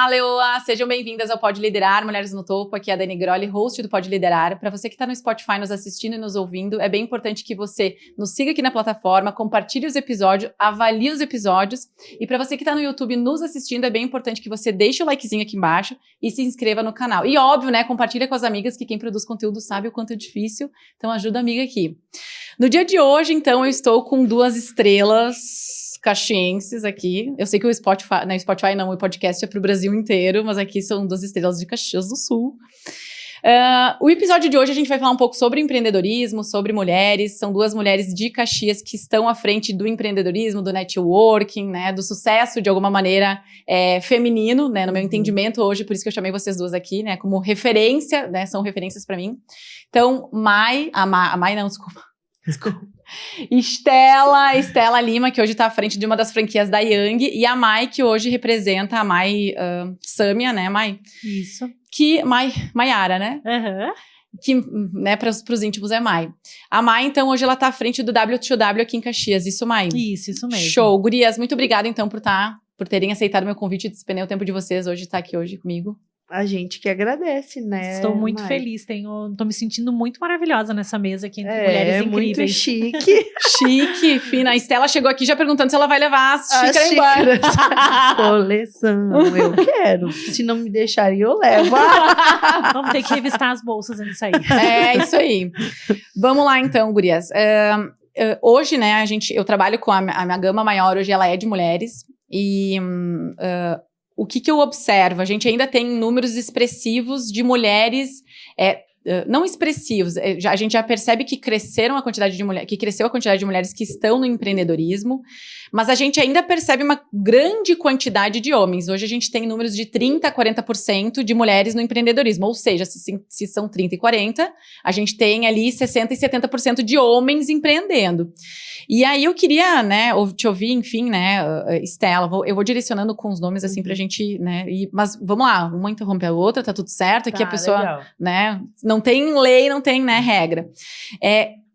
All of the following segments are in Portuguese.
Olá, Leoa! Sejam bem-vindas ao Pode Liderar, Mulheres no Topo. Aqui é a Dani Grolli, host do Pode Liderar. Para você que está no Spotify nos assistindo e nos ouvindo, é bem importante que você nos siga aqui na plataforma, compartilhe os episódios, avalie os episódios. E para você que está no YouTube nos assistindo, é bem importante que você deixe o likezinho aqui embaixo e se inscreva no canal. E óbvio, né, compartilha com as amigas, que quem produz conteúdo sabe o quanto é difícil. Então ajuda a amiga aqui. No dia de hoje, então, eu estou com 2 estrelas caxienses aqui. Eu sei que o Spotify não, o podcast é para o Brasil inteiro, mas aqui são 2 estrelas de Caxias do Sul. O episódio de hoje a gente vai falar um pouco sobre empreendedorismo, sobre mulheres. São 2 mulheres de Caxias que estão à frente do empreendedorismo, do networking, né, do sucesso de alguma maneira feminino, né, no meu entendimento hoje, por isso que eu chamei vocês 2 aqui, né, como referência, né, são referências para mim. Então, Desculpa. Estela Lima, que hoje está à frente de uma das franquias da Yang, e a Mai, que hoje representa a Mai Sâmia, né, Mai? Isso. Maiara, né? Uhum. Que, né, para os íntimos é Mai. A Mai, então, hoje ela está à frente do W2W aqui em Caxias, isso, Mai? Isso mesmo. Show. Gurias, muito obrigada, então, por terem aceitado o meu convite e despender o tempo de vocês hoje, estar aqui hoje comigo. A gente que agradece, né? Estou muito feliz, tô me sentindo muito maravilhosa nessa mesa aqui entre mulheres incríveis. Muito chique. Chique, fina. A Estela chegou aqui já perguntando se ela vai levar as xícaras embora. Coleção, eu quero. Se não me deixarem, eu levo. Vamos ter que revistar as bolsas antes de sair. É, isso aí. Vamos lá então, gurias. Hoje, né, eu trabalho com a minha gama maior, hoje ela é de mulheres. E o que eu observo? A gente ainda tem números expressivos de mulheres, não expressivos, a gente já percebe que cresceu a quantidade de mulheres que estão no empreendedorismo, mas a gente ainda percebe uma grande quantidade de homens. Hoje a gente tem números de 30% a 40% de mulheres no empreendedorismo, ou seja, se são 30 e 40, a gente tem ali 60% e 70% de homens empreendendo. E aí eu queria, né, te ouvir, enfim, né, Estela, eu vou direcionando com os nomes assim pra gente, né, mas vamos lá, uma interrompe a outra, tá tudo certo, aqui a pessoa, legal, né, não tem lei, não tem, né, regra.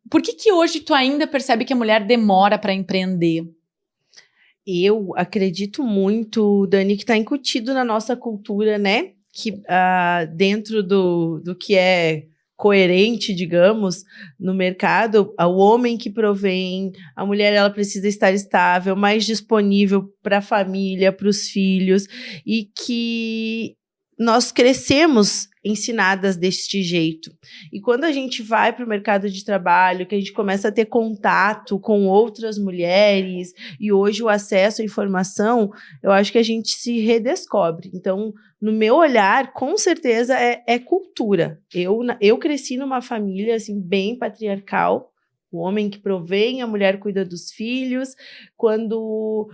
Por que hoje tu ainda percebe que a mulher demora para empreender? Eu acredito muito, Dani, que está incutido na nossa cultura, né, que dentro do que é coerente, digamos, no mercado, o homem que provém, a mulher ela precisa estar estável, mais disponível para a família, para os filhos, e que nós crescemos ensinadas deste jeito. E quando a gente vai para o mercado de trabalho, que a gente começa a ter contato com outras mulheres, e hoje o acesso à informação, eu acho que a gente se redescobre. Então, no meu olhar, com certeza é cultura. Eu cresci numa família assim, bem patriarcal, o homem que provém, a mulher cuida dos filhos. Quando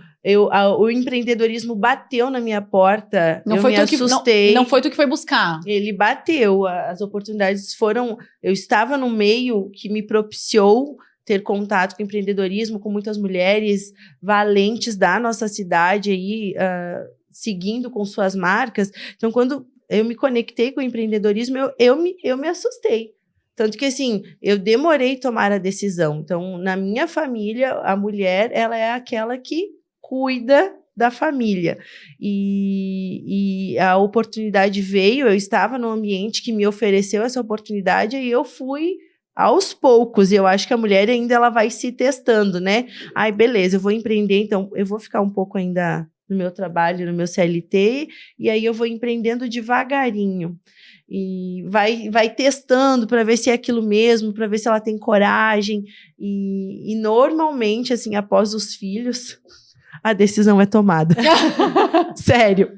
o empreendedorismo bateu na minha porta, eu me assustei. Não foi tu que foi buscar. Ele bateu, as oportunidades foram... Eu estava no meio que me propiciou ter contato com empreendedorismo, com muitas mulheres valentes da nossa cidade aí, seguindo com suas marcas. Então, quando eu me conectei com o empreendedorismo, eu me assustei. Tanto que, assim, eu demorei a tomar a decisão. Então, na minha família, a mulher, ela é aquela que cuida da família. E a oportunidade veio, eu estava num ambiente que me ofereceu essa oportunidade e eu fui aos poucos. E eu acho que a mulher ainda ela vai se testando, né? Ai, beleza, eu vou empreender, então eu vou ficar um pouco ainda no meu trabalho, no meu CLT, e aí eu vou empreendendo devagarinho. E vai testando para ver se é aquilo mesmo, para ver se ela tem coragem. E normalmente, assim, após os filhos, a decisão é tomada. Sério.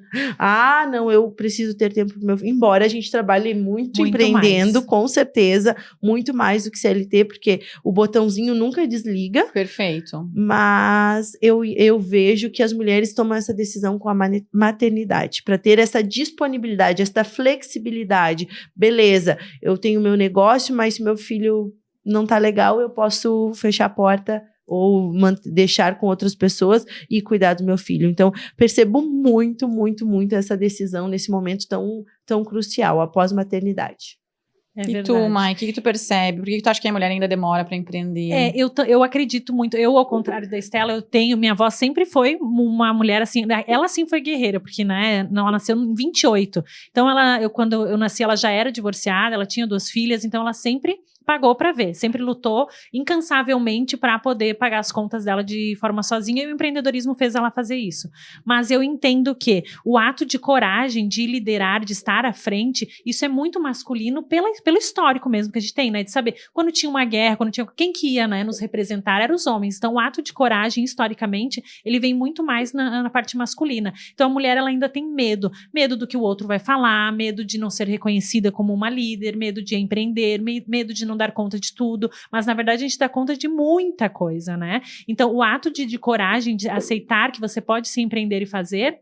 Não, eu preciso ter tempo pro meu filho. Embora a gente trabalhe muito empreendendo, mais. Com certeza, muito mais do que CLT, porque o botãozinho nunca desliga. Perfeito. Mas eu vejo que as mulheres tomam essa decisão com a maternidade, para ter essa disponibilidade, essa flexibilidade. Beleza, eu tenho meu negócio, mas se meu filho não tá legal, eu posso fechar a porta ou deixar com outras pessoas e cuidar do meu filho. Então, percebo muito, muito, muito essa decisão nesse momento tão crucial, após maternidade. É E verdade. tu, Mai, o que tu percebe? Por que tu acha que a mulher ainda demora pra empreender? Eu acredito muito. Eu, ao contrário da Estela, minha avó sempre foi uma mulher assim, ela sim foi guerreira, porque, né, ela nasceu em 28. Então, quando eu nasci, ela já era divorciada, ela tinha 2 filhas, então ela sempre pagou para ver, sempre lutou incansavelmente para poder pagar as contas dela de forma sozinha, e o empreendedorismo fez ela fazer isso. Mas eu entendo que o ato de coragem, de liderar, de estar à frente, isso é muito masculino pelo histórico mesmo que a gente tem, né, de saber, quando tinha uma guerra, quem que ia, né, nos representar eram os homens. Então o ato de coragem, historicamente, ele vem muito mais na parte masculina. Então a mulher, ela ainda tem medo do que o outro vai falar, medo de não ser reconhecida como uma líder, medo de empreender, medo de não dar conta de tudo, mas na verdade a gente dá conta de muita coisa, né? Então o ato de coragem, de aceitar que você pode se empreender e fazer,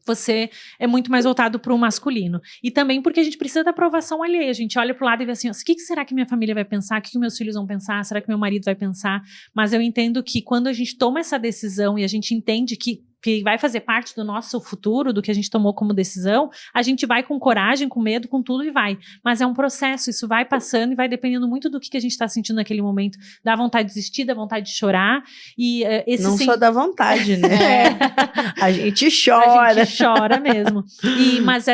você é muito mais voltado para o masculino. E também porque a gente precisa da aprovação alheia. A gente olha para o lado e vê assim, o que será que minha família vai pensar? O que meus filhos vão pensar? Será que meu marido vai pensar? Mas eu entendo que quando a gente toma essa decisão e a gente entende que vai fazer parte do nosso futuro, do que a gente tomou como decisão, a gente vai com coragem, com medo, com tudo e vai. Mas é um processo, isso vai passando e vai dependendo muito do que a gente está sentindo naquele momento. Dá vontade de desistir, dá vontade de chorar. E, não só dá vontade, né? A gente chora. A gente chora mesmo. Mas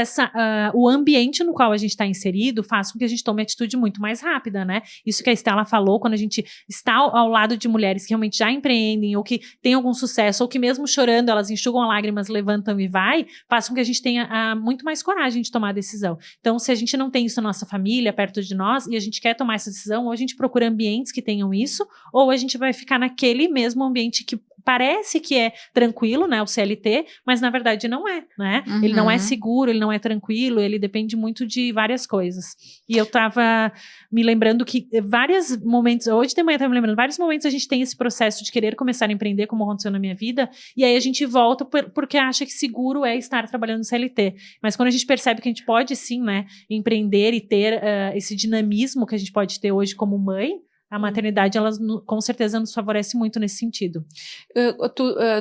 o ambiente no qual a gente está inserido faz com que a gente tome atitude muito mais rápida, né? Isso que a Estela falou, quando a gente está ao lado de mulheres que realmente já empreendem, ou que têm algum sucesso, ou que mesmo chorando, elas enxugam lágrimas, levantam e faz com que a gente tenha muito mais coragem de tomar a decisão. Então, se a gente não tem isso na nossa família, perto de nós, e a gente quer tomar essa decisão, ou a gente procura ambientes que tenham isso, ou a gente vai ficar naquele mesmo ambiente que parece que é tranquilo, né, o CLT, mas na verdade não é, né? Uhum. Ele não é seguro, ele não é tranquilo, ele depende muito de várias coisas. E eu tava me lembrando que vários momentos, hoje de manhã eu tava me lembrando, vários momentos a gente tem esse processo de querer começar a empreender, como aconteceu na minha vida, e aí a gente volta porque acha que seguro é estar trabalhando no CLT. Mas quando a gente percebe que a gente pode sim, né, empreender e ter esse dinamismo que a gente pode ter hoje como mãe, a maternidade, ela com certeza nos favorece muito nesse sentido.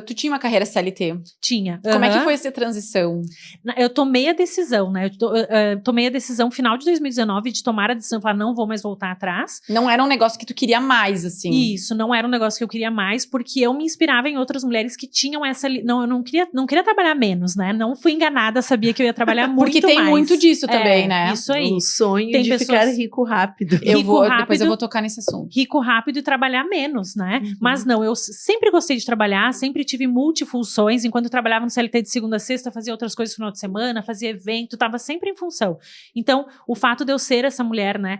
Tu tinha uma carreira CLT? Tinha. Como é que foi essa transição? Eu tomei a decisão, né? Eu tomei a decisão final de 2019 de tomar a decisão, falar, não vou mais voltar atrás. Não era um negócio que tu queria mais, assim? Isso, não era um negócio que eu queria mais, porque eu me inspirava em outras mulheres que tinham essa... Não, eu não queria trabalhar menos, né? Não fui enganada, sabia que eu ia trabalhar muito mais. Porque tem muito disso também, né? Isso aí. O sonho de ficar rico rápido. Depois eu vou tocar nesse assunto. Rico rápido e trabalhar menos, né? Uhum. Mas não, eu sempre gostei de trabalhar, sempre tive multifunções. Enquanto eu trabalhava no CLT de segunda a sexta, fazia outras coisas no final de semana, fazia evento, tava sempre em função. Então, o fato de eu ser essa mulher, né,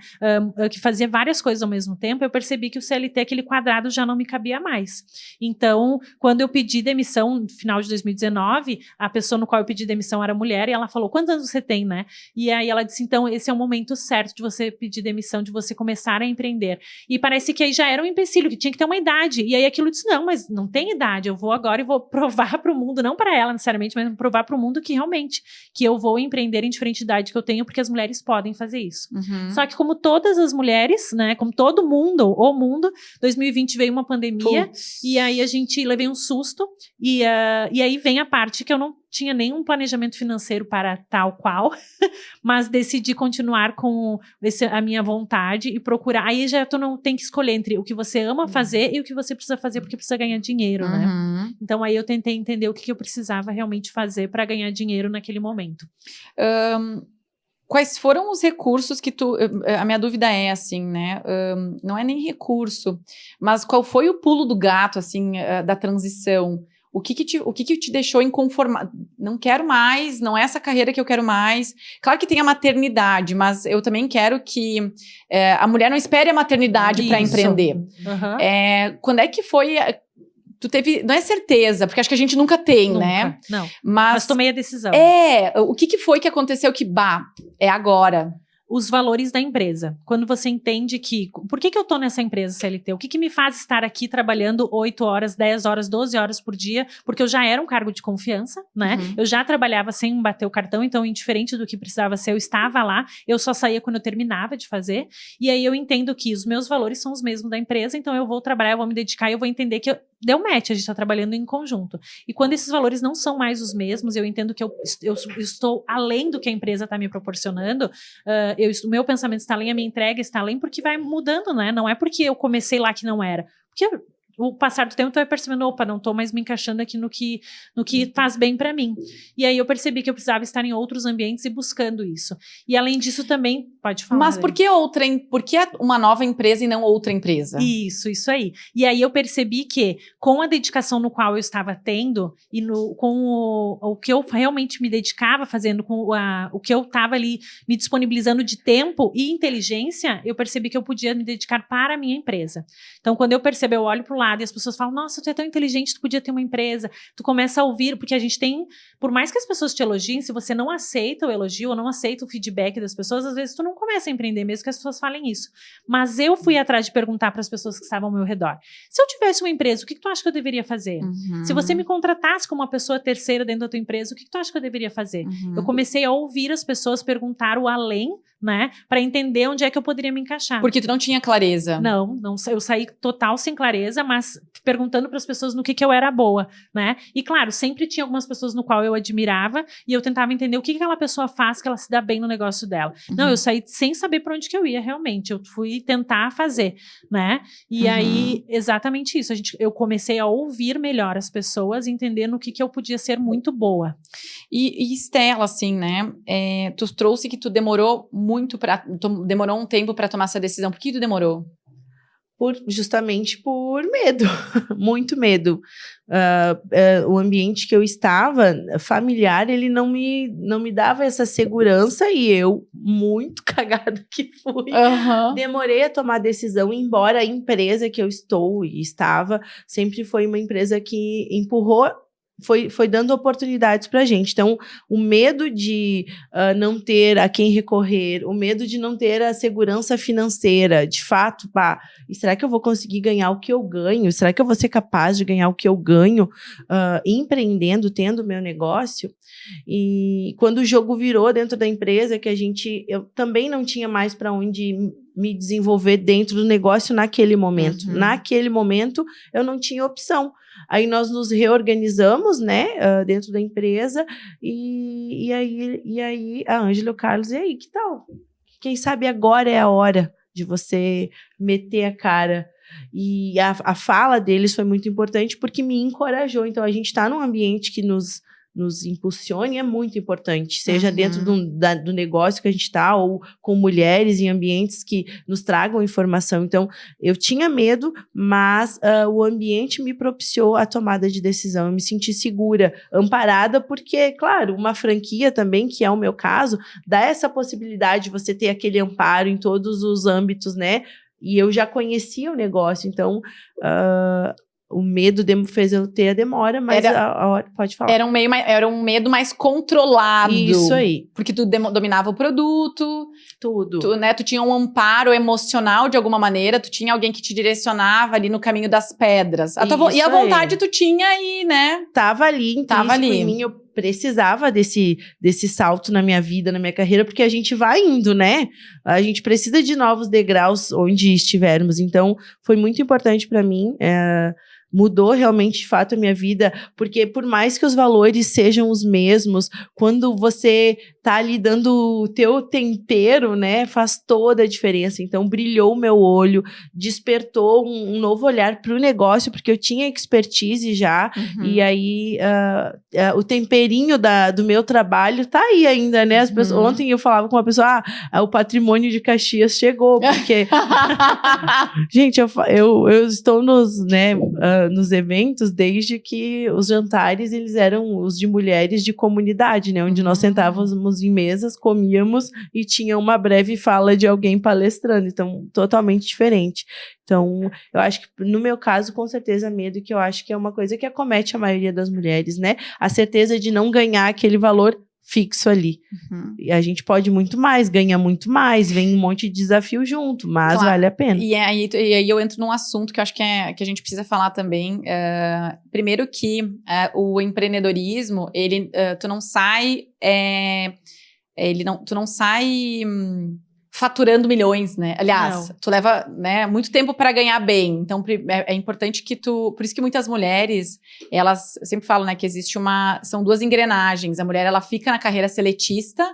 que fazia várias coisas ao mesmo tempo, eu percebi que o CLT, aquele quadrado, já não me cabia mais. Então, quando eu pedi demissão, no final de 2019, a pessoa no qual eu pedi demissão era mulher, e ela falou, quantos anos você tem, né? E aí ela disse, então, esse é o momento certo de você pedir demissão, de você começar a empreender. E parece que aí já era um empecilho, que tinha que ter uma idade. E aí aquilo disse, não, mas não tem idade, eu vou agora e vou provar para o mundo, não para ela necessariamente, mas provar para o mundo que realmente, que eu vou empreender em diferente idade que eu tenho, porque as mulheres podem fazer isso. Uhum. Só que como todas as mulheres, né, como todo mundo, 2020 veio uma pandemia, e aí a gente levei um susto, e aí vem a parte que eu não tinha nenhum planejamento financeiro para tal qual, mas decidi continuar com a minha vontade e procurar. Aí já tu não tem que escolher entre o que você ama fazer e o que você precisa fazer porque precisa ganhar dinheiro, né? Então aí eu tentei entender o que eu precisava realmente fazer para ganhar dinheiro naquele momento. Quais foram os recursos que a minha dúvida é assim, né, não é nem recurso, mas qual foi o pulo do gato, assim, da transição? O que te deixou inconformado? Não quero mais, não é essa carreira que eu quero mais. Claro que tem a maternidade, mas eu também quero que a mulher não espere a maternidade para empreender. Uhum. Quando é que foi... Tu teve... Não é certeza, porque acho que a gente nunca tem, né? Não, mas tomei a decisão. O que foi que aconteceu que, é agora? Os valores da empresa. Quando você entende que... Por que eu tô nessa empresa CLT? O que me faz estar aqui trabalhando 8 horas, 10 horas, 12 horas por dia? Porque eu já era um cargo de confiança, né? Uhum. Eu já trabalhava sem bater o cartão, então, indiferente do que precisava ser, eu estava lá. Eu só saía quando eu terminava de fazer. E aí eu entendo que os meus valores são os mesmos da empresa, então eu vou trabalhar, eu vou me dedicar e eu vou entender que deu match, a gente está trabalhando em conjunto. E quando esses valores não são mais os mesmos, eu entendo que eu estou além do que a empresa está me proporcionando, o meu pensamento está além, a minha entrega está além, porque vai mudando, né? Não é porque eu comecei lá que não era. Porque o passar do tempo, tu vai percebendo, opa, não tô mais me encaixando aqui no que faz bem para mim. E aí eu percebi que eu precisava estar em outros ambientes e buscando isso. E além disso também, pode falar. Mas por que uma nova empresa e não outra empresa? Isso aí. E aí eu percebi que com a dedicação no qual eu estava tendo e com o que eu realmente me dedicava fazendo, com o que eu estava ali me disponibilizando de tempo e inteligência, eu percebi que eu podia me dedicar para a minha empresa. Então, quando eu percebo, eu olho para o lado e as pessoas falam, nossa, tu é tão inteligente, tu podia ter uma empresa. Tu começa a ouvir, porque a gente tem, por mais que as pessoas te elogiem, se você não aceita o elogio ou não aceita o feedback das pessoas, às vezes tu não começa a empreender, mesmo que as pessoas falem isso. Mas eu fui atrás de perguntar para as pessoas que estavam ao meu redor. Se eu tivesse uma empresa, o que tu acha que eu deveria fazer? Se você me contratasse como uma pessoa terceira dentro da tua empresa, o que tu acha que eu deveria fazer? Eu comecei a ouvir as pessoas perguntar o além, né? Para entender onde é que eu poderia me encaixar. Porque tu não tinha clareza. Não, eu saí total sem clareza, mas perguntando para as pessoas no que eu era boa, né? E claro, sempre tinha algumas pessoas no qual eu admirava e eu tentava entender o que aquela pessoa faz que ela se dá bem no negócio dela. Não, eu saí sem saber para onde que eu ia realmente. Eu fui tentar fazer, né? E aí, exatamente isso. Eu comecei a ouvir melhor as pessoas, entender no que eu podia ser muito boa. E Estela, assim, né? Tu trouxe que tu demorou demorou um tempo para tomar essa decisão. Por que tu demorou? Justamente por medo, muito medo. O ambiente que eu estava, familiar, ele não me dava essa segurança e eu, muito cagada que fui, demorei a tomar a decisão, embora a empresa que eu estou e estava sempre foi uma empresa que empurrou, foi dando oportunidades pra gente. Então, o medo de não ter a quem recorrer, o medo de não ter a segurança financeira, de fato, será que eu vou conseguir ganhar o que eu ganho? Será que eu vou ser capaz de ganhar o que eu ganho empreendendo, tendo meu negócio? E quando o jogo virou dentro da empresa, eu também não tinha mais para onde me desenvolver dentro do negócio naquele momento. Naquele momento, eu não tinha opção. Aí nós nos reorganizamos, né, dentro da empresa, e aí a Ângela e o Carlos, e aí, que tal? Quem sabe agora é a hora de você meter a cara. E a fala deles foi muito importante porque me encorajou. Então, a gente está num ambiente que nos impulsione, é muito importante, seja dentro do negócio que a gente está, ou com mulheres em ambientes que nos tragam informação. Então, eu tinha medo, mas o ambiente me propiciou a tomada de decisão. Eu me senti segura, amparada, porque, claro, uma franquia também, que é o meu caso, dá essa possibilidade de você ter aquele amparo em todos os âmbitos, né? E eu já conhecia o negócio, então o medo fez eu ter a demora, mas a hora pode falar. Era um medo mais controlado. Isso aí. Porque tu dominava o produto. Tudo. Tu tinha um amparo emocional de alguma maneira, tu tinha alguém que te direcionava ali no caminho das pedras. E a vontade tu tinha aí, né? Tava ali, em mim, eu precisava desse salto na minha vida, na minha carreira, porque a gente vai indo, né? A gente precisa de novos degraus onde estivermos. Então, foi muito importante para mim. Mudou realmente, de fato, a minha vida, porque por mais que os valores sejam os mesmos, quando você tá ali dando o teu tempero, né, faz toda a diferença. Então, brilhou o meu olho, despertou um novo olhar para o negócio, porque eu tinha expertise já, e aí o temperinho do meu trabalho tá aí ainda, né? As pessoas, ontem eu falava com uma pessoa, o patrimônio de Caxias chegou, porque... Gente, eu estou nos eventos desde que os jantares, eles eram os de mulheres de comunidade, né? Onde nós sentávamos em mesas, comíamos e tinha uma breve fala de alguém palestrando. Então, totalmente diferente. Então, eu acho que, no meu caso, com certeza, medo, que eu acho que é uma coisa que acomete a maioria das mulheres, né? A certeza de não ganhar aquele valor fixo ali. E a gente pode muito mais, ganha muito mais, vem um monte de desafio junto, mas vale a pena. E aí eu entro num assunto que eu acho que a gente precisa falar também. Primeiro que o empreendedorismo, tu não sai faturando milhões, né? Aliás, Não. tu leva, né, muito tempo para ganhar bem. Então, é importante que por isso que muitas mulheres, elas, eu sempre falo, né, que existe são duas engrenagens. A mulher, ela fica na carreira seletista,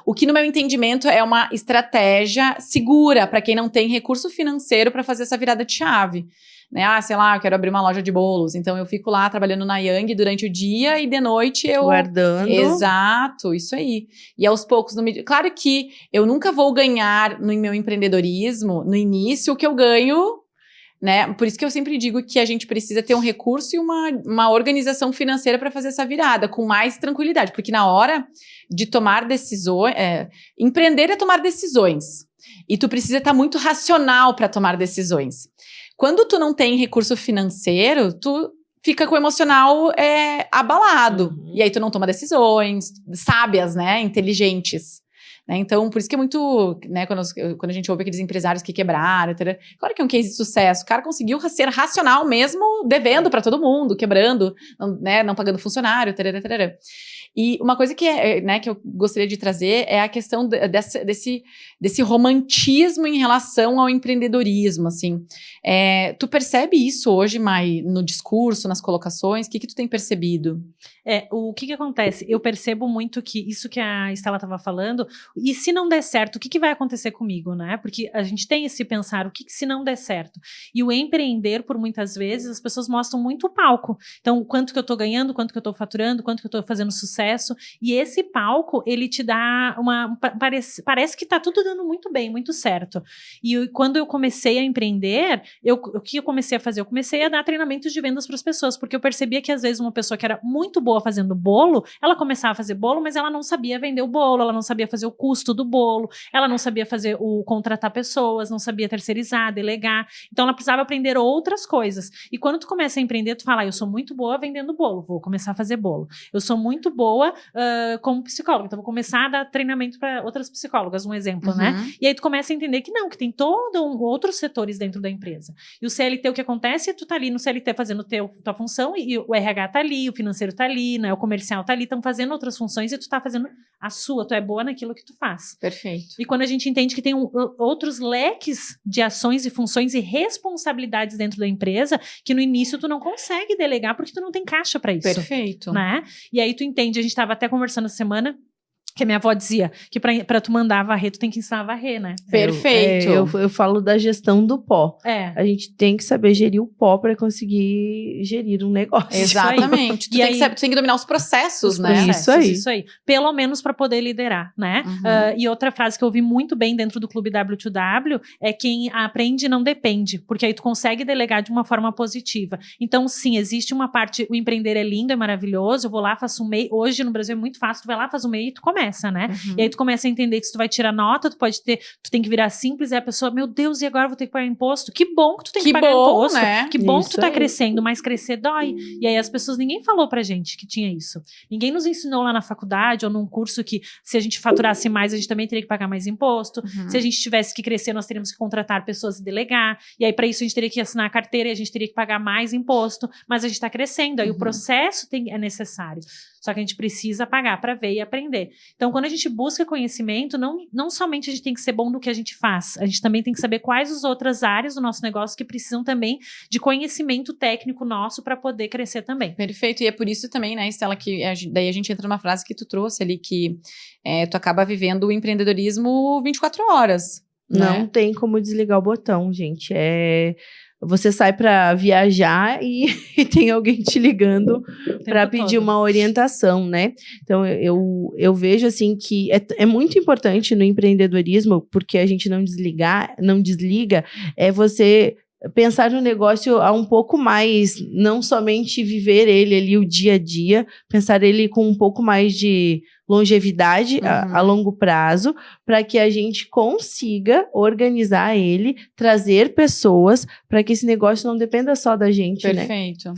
o que no meu entendimento é uma estratégia segura para quem não tem recurso financeiro para fazer essa virada de chave. Né? Sei lá, eu quero abrir uma loja de bolos, então eu fico lá trabalhando na Yang durante o dia e de noite eu... Guardando. Exato, isso aí. E aos poucos... Claro que eu nunca vou ganhar no meu empreendedorismo, no início, o que eu ganho, né? Por isso que eu sempre digo que a gente precisa ter um recurso e uma organização financeira para fazer essa virada, com mais tranquilidade, porque na hora de tomar decisões... empreender é tomar decisões. E tu precisa estar muito racional para tomar decisões. Quando tu não tem recurso financeiro, tu fica com o emocional abalado. E aí tu não toma decisões sábias, né? Inteligentes. Né? Então, por isso que é muito... Né, quando a gente ouve aqueles empresários que quebraram, etc. Claro que é um case de sucesso. O cara conseguiu ser racional mesmo, devendo para todo mundo, quebrando, não pagando funcionário, etc. E uma coisa que eu gostaria de trazer é a questão desse romantismo em relação ao empreendedorismo, assim. Tu percebe isso hoje, Mai, no discurso, nas colocações? O que tu tem percebido? O que acontece? Eu percebo muito que isso que a Estela estava falando, e se não der certo, o que vai acontecer comigo, né? Porque a gente tem esse pensar, o que se não der certo? E o empreender, por muitas vezes, as pessoas mostram muito o palco. Então, quanto que eu tô ganhando, quanto que eu tô faturando, quanto que eu tô fazendo sucesso. E esse palco, ele te dá parece que tá tudo dando muito bem, muito certo. E quando eu comecei a empreender, o que eu comecei a fazer? Eu comecei a dar treinamentos de vendas para as pessoas, porque eu percebia que às vezes uma pessoa que era muito boa fazendo bolo, ela começava a fazer bolo, mas ela não sabia vender o bolo, ela não sabia fazer o custo do bolo, ela não sabia fazer contratar pessoas, não sabia terceirizar, delegar. Então ela precisava aprender outras coisas. E quando tu começa a empreender, tu fala, eu sou muito boa vendendo bolo, vou começar a fazer bolo. Eu sou muito boa como psicóloga, então vou começar a dar treinamento para outras psicólogas, um exemplo, né? E aí tu começa a entender que não, que tem outros setores dentro da empresa. E o CLT, o que acontece é tu tá ali no CLT fazendo tua função e o RH tá ali, o financeiro tá ali, né? O comercial tá ali, estão fazendo outras funções e tu tá fazendo a sua, tu é boa naquilo que tu faz. Perfeito. E quando a gente entende que tem outros leques de ações e funções e responsabilidades dentro da empresa, que no início tu não consegue delegar porque tu não tem caixa para isso. Perfeito. Né? E aí tu entende, a gente estava até conversando essa semana, que a minha avó dizia que pra tu mandar varrer, tu tem que ensinar a varrer, né? Perfeito. Eu falo da gestão do pó. A gente tem que saber gerir o pó para conseguir gerir um negócio. Exatamente. Tu tem que dominar os processos, né? Isso aí. Pelo menos para poder liderar, né? E outra frase que eu ouvi muito bem dentro do Clube W2W é quem aprende não depende, porque aí tu consegue delegar de uma forma positiva. Então, sim, existe uma parte, o empreender é lindo, é maravilhoso, eu vou lá, faço um MEI, hoje no Brasil é muito fácil, tu vai lá, faz um MEI e tu começa, né? E aí tu começa a entender que se tu vai tirar nota, tu tem que virar simples, e a pessoa, meu Deus, e agora eu vou ter que pagar imposto? Que bom que tu tem que pagar imposto. Né? Que bom que tu tá crescendo, mas crescer dói. E aí as pessoas, ninguém falou pra gente que tinha isso. Ninguém nos ensinou lá na faculdade ou num curso que se a gente faturasse mais, a gente também teria que pagar mais imposto. Se a gente tivesse que crescer, nós teríamos que contratar pessoas e delegar. E aí pra isso a gente teria que assinar a carteira e a gente teria que pagar mais imposto. Mas a gente tá crescendo, aí o processo é necessário. Só que a gente precisa pagar para ver e aprender. Então, quando a gente busca conhecimento, não somente a gente tem que ser bom no que a gente faz, a gente também tem que saber quais as outras áreas do nosso negócio que precisam também de conhecimento técnico nosso para poder crescer também. Perfeito. E é por isso também, né, Estela, que daí a gente entra numa frase que tu trouxe ali, que tu acaba vivendo o empreendedorismo 24 horas. Não né? tem como desligar o botão, gente. Você sai para viajar e tem alguém te ligando para pedir uma orientação, né? Então, eu vejo, assim, que é muito importante no empreendedorismo, porque a gente não desliga, é você pensar no negócio a um pouco mais, não somente viver ele ali o dia a dia, pensar ele com um pouco mais de longevidade a longo prazo, para que a gente consiga organizar ele, trazer pessoas, para que esse negócio não dependa só da gente, Perfeito. né?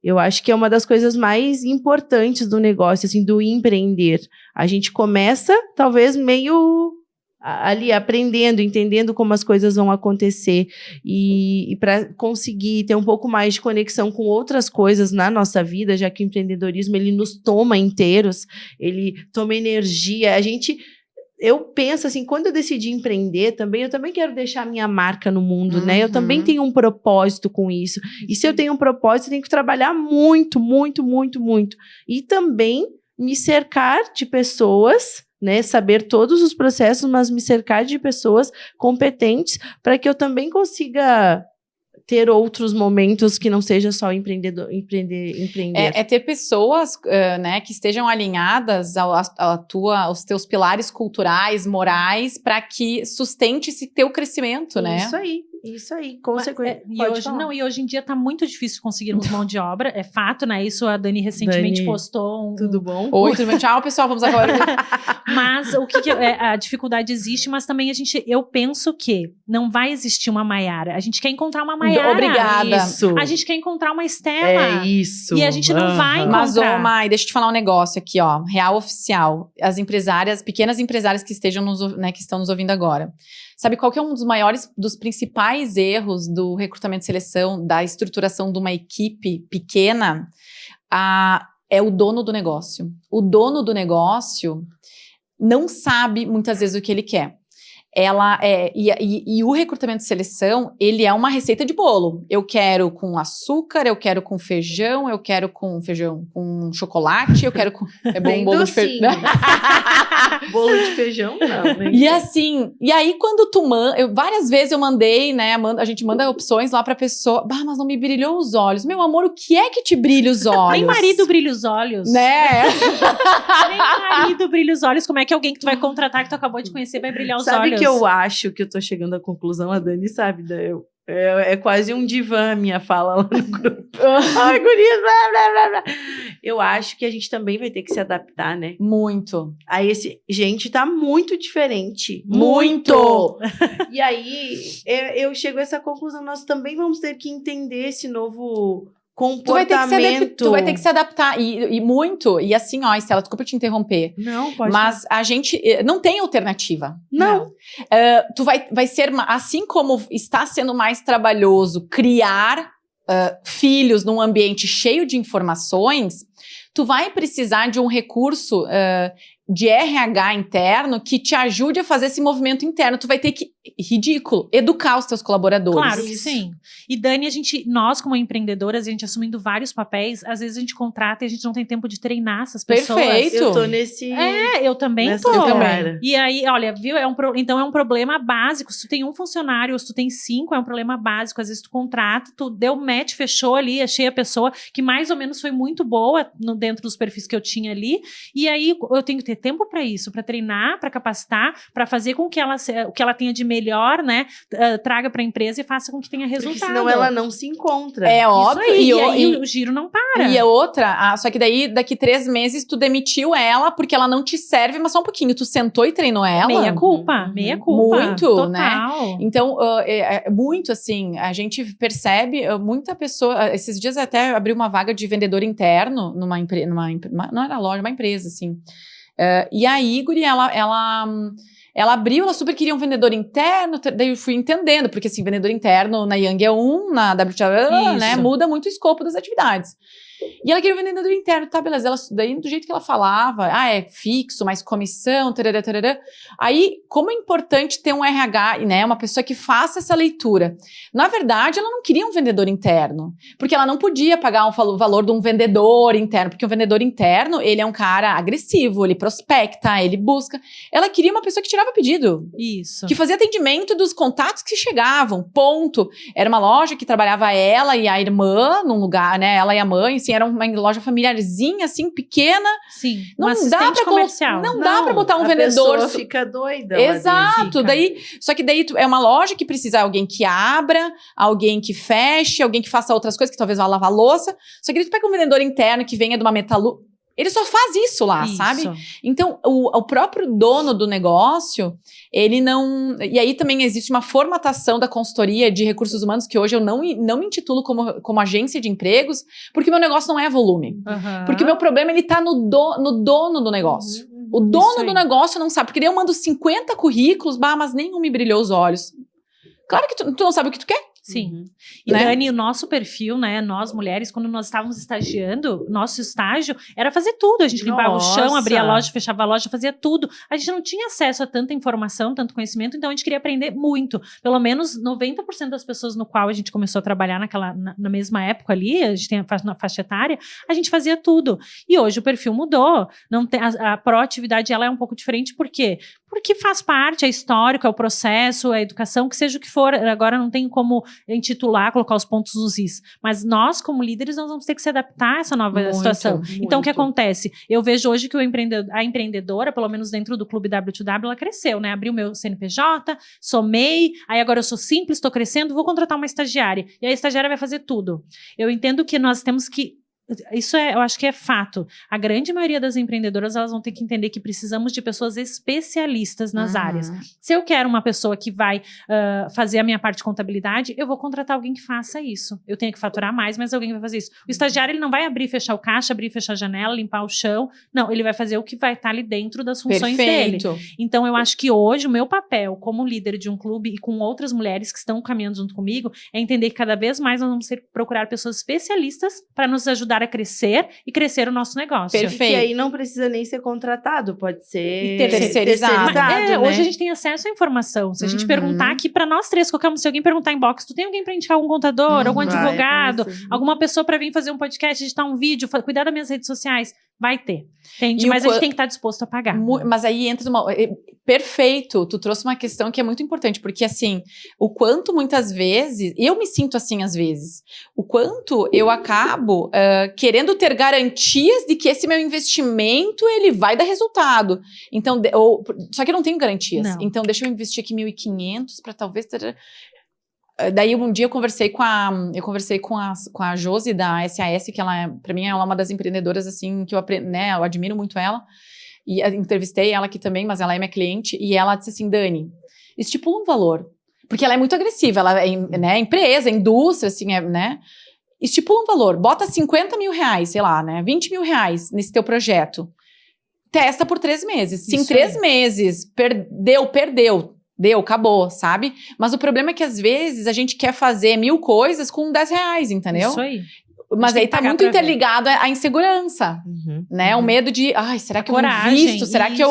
Eu acho que é uma das coisas mais importantes do negócio, assim, do empreender. A gente começa, talvez, meio ali aprendendo, entendendo como as coisas vão acontecer e para conseguir ter um pouco mais de conexão com outras coisas na nossa vida, já que o empreendedorismo ele nos toma inteiros, ele toma energia. eu penso assim, quando eu decidi empreender também, eu também quero deixar minha marca no mundo, né? Eu também tenho um propósito com isso. E se eu tenho um propósito, eu tenho que trabalhar muito, muito, muito, muito. E também me cercar de pessoas, né? Saber todos os processos, mas me cercar de pessoas competentes para que eu também consiga ter outros momentos que não seja só empreender. É ter pessoas, né, que estejam alinhadas aos teus pilares culturais, morais, para que sustente esse teu crescimento, né? Isso aí, consequência. E hoje em dia tá muito difícil conseguirmos mão de obra, é fato, né? Isso a Dani recentemente postou. Tudo bom? Oi, tudo bem? Tchau, pessoal, vamos agora. Mas o que a dificuldade existe, mas também eu penso que não vai existir uma Maiara. A gente quer encontrar uma Maiara. Obrigada. Isso. A gente quer encontrar uma Estela. É isso. E a gente não vai encontrar. Mas, Mai, deixa eu te falar um negócio aqui, ó. Real oficial. As empresárias, pequenas empresárias que estão nos ouvindo agora. Sabe qual que é um dos principais erros do recrutamento e seleção, da estruturação de uma equipe pequena? É o dono do negócio. O dono do negócio não sabe muitas vezes o que ele quer. E o recrutamento e seleção, ele é uma receita de bolo. Eu quero com açúcar, eu quero com feijão, eu quero com feijão com chocolate, eu quero com... É bom um bolo de feijão. Bolo de feijão, não. E assim, e aí quando tu manda... Várias vezes eu mandei, né, a gente manda opções lá pra pessoa. Mas não me brilhou os olhos. Meu amor, o que é que te brilha os olhos? Nem marido brilha os olhos. Né? Nem marido brilha os olhos. Como é que alguém que tu vai contratar, que tu acabou de conhecer, vai brilhar os olhos? Sabe que eu acho que eu tô chegando à conclusão, a Dani sabe, é quase um divã a minha fala lá no grupo. Ai, gurias, blá, blá, blá, blá. Eu acho que a gente também vai ter que se adaptar, né? Muito. Gente, tá muito diferente. Muito! E aí, eu chego a essa conclusão, nós também vamos ter que entender esse novo comportamento. Tu vai ter que se adaptar, e muito, e assim, ó, Estela, desculpa te interromper. Não, pode. Mas a gente não tem alternativa. Não. Tu vai ser, assim como está sendo mais trabalhoso criar filhos num ambiente cheio de informações, tu vai precisar de um recurso de RH interno que te ajude a fazer esse movimento interno. Tu vai ter que, ridículo, educar os teus colaboradores. Claro que sim. E Dani, nós como empreendedoras, a gente assumindo vários papéis, às vezes a gente contrata e a gente não tem tempo de treinar essas pessoas. Perfeito. Eu tô nesse... eu também tô. Eu também. E aí, olha, viu? Então é um problema básico. Se tu tem um funcionário ou se tu tem 5, é um problema básico. Às vezes tu contrata, tu deu match, fechou ali, achei a pessoa que mais ou menos foi muito boa dentro dos perfis que eu tinha ali. E aí eu tenho que ter tempo para isso, para treinar, para capacitar, para fazer com que o que ela tenha de melhor, né, traga para a empresa e faça com que tenha resultado. Porque senão ela não se encontra. É óbvio. E aí o giro não para. E a outra, só que daí, daqui 3 meses, tu demitiu ela porque ela não te serve, mas só um pouquinho. Tu sentou e treinou ela. Meia culpa. Muito, total. Né? Então, muito assim, a gente percebe muita pessoa. Esses dias até abriu uma vaga de vendedor interno numa empresa, não era loja, uma empresa, assim. E aí, guri, ela abriu, ela super queria um vendedor interno, daí eu fui entendendo, porque assim, vendedor interno na Yang é na WTA, né, muda muito o escopo das atividades. E ela queria um vendedor interno, tá, beleza, daí do jeito que ela falava, é fixo, mais comissão, tarará, tarará. Aí, como é importante ter um RH, né, uma pessoa que faça essa leitura. Na verdade, ela não queria um vendedor interno, porque ela não podia pagar o valor de um vendedor interno, porque um vendedor interno, ele é um cara agressivo, ele prospecta, ele busca. Ela queria uma pessoa que tirava pedido. Isso. Que fazia atendimento dos contatos que chegavam, ponto. Era uma loja que trabalhava ela e a irmã num lugar, né, ela e a mãe, assim, era uma loja familiarzinha, assim, pequena. Sim, não dá pra comercial. Não dá pra botar um a vendedor. Pessoa fica doida. Exato. Só que daí é uma loja que precisa de alguém que abra, alguém que feche, alguém que faça outras coisas, que talvez vá lavar louça. Só que daí tu pega um vendedor interno que venha de uma metalúrgica. Ele só faz isso lá, sabe? Então, o próprio dono do negócio, ele não... E aí também existe uma formatação da consultoria de recursos humanos, que hoje eu não me intitulo como agência de empregos, porque o meu negócio não é volume. Porque o meu problema, ele tá no dono do negócio. O dono do negócio não sabe, porque daí eu mando 50 currículos, mas nenhum me brilhou os olhos. Claro que tu não sabe o que tu quer. Sim. E né? Dani, o nosso perfil, né, nós mulheres, quando nós estávamos estagiando, nosso estágio era fazer tudo. A gente limpava o chão, abria a loja, fechava a loja, fazia tudo. A gente não tinha acesso a tanta informação, tanto conhecimento, então a gente queria aprender muito. Pelo menos 90% das pessoas no qual a gente começou a trabalhar na mesma época ali, a gente tem na faixa etária, a gente fazia tudo. E hoje o perfil mudou. Não tem, a proatividade ela é um pouco diferente, por quê? Porque faz parte, é histórico, é o processo, é a educação, que seja o que for. Agora não tem como intitular, colocar os pontos nos is. Mas nós, como líderes, nós vamos ter que se adaptar a essa nova situação. Então, o que acontece? Eu vejo hoje que a empreendedora, pelo menos dentro do Clube W2W, ela cresceu, né? Abri o meu CNPJ, somei, aí agora eu sou simples, estou crescendo, vou contratar uma estagiária. E a estagiária vai fazer tudo. Eu entendo que nós temos que isso eu acho que é fato. A grande maioria das empreendedoras, elas vão ter que entender que precisamos de pessoas especialistas nas áreas. Se eu quero uma pessoa que vai fazer a minha parte de contabilidade, eu vou contratar alguém que faça isso. Eu tenho que faturar mais, mas alguém vai fazer isso. O estagiário, ele não vai abrir e fechar o caixa, abrir e fechar a janela, limpar o chão. Não, ele vai fazer o que vai estar ali dentro das funções dele. Então, eu acho que hoje o meu papel como líder de um clube e com outras mulheres que estão caminhando junto comigo é entender que cada vez mais nós vamos ter que procurar pessoas especialistas para nos ajudar a crescer e crescer o nosso negócio. Perfeito. E aí não precisa nem ser contratado, pode ser terceirizado. né? Hoje a gente tem acesso à informação. Se a gente perguntar aqui para nós três, se alguém perguntar em box, tu tem alguém para indicar algum contador, algum advogado, alguma pessoa para vir fazer um podcast, editar um vídeo, cuidar das minhas redes sociais? Vai ter. Entende? Mas a gente tem que estar disposto a pagar. Mas aí entra perfeito, tu trouxe uma questão que é muito importante, porque assim, o quanto muitas vezes, eu me sinto assim às vezes, o quanto eu acabo querendo ter garantias de que esse meu investimento, ele vai dar resultado. Então, só que eu não tenho garantias. Não. Então, deixa eu investir aqui 1.500 para talvez ter... Daí um dia eu conversei com a Josi da SAS, que ela, pra mim, ela é uma das empreendedoras, assim, que eu admiro muito ela. E entrevistei ela aqui também, mas ela é minha cliente. E ela disse assim, Dani, estipula um valor. Porque ela é muito agressiva, ela é empresa, indústria, assim, né? Estipula um valor, bota 50 mil reais, sei lá, né? 20 mil reais nesse teu projeto. Testa por 3 meses. Se em 3 meses perdeu. Deu, acabou, sabe? Mas o problema é que às vezes a gente quer fazer 1000 coisas com 10 reais, entendeu? Isso aí. Mas aí tá muito interligado à insegurança, né? O medo de, será que eu invisto? Será que eu...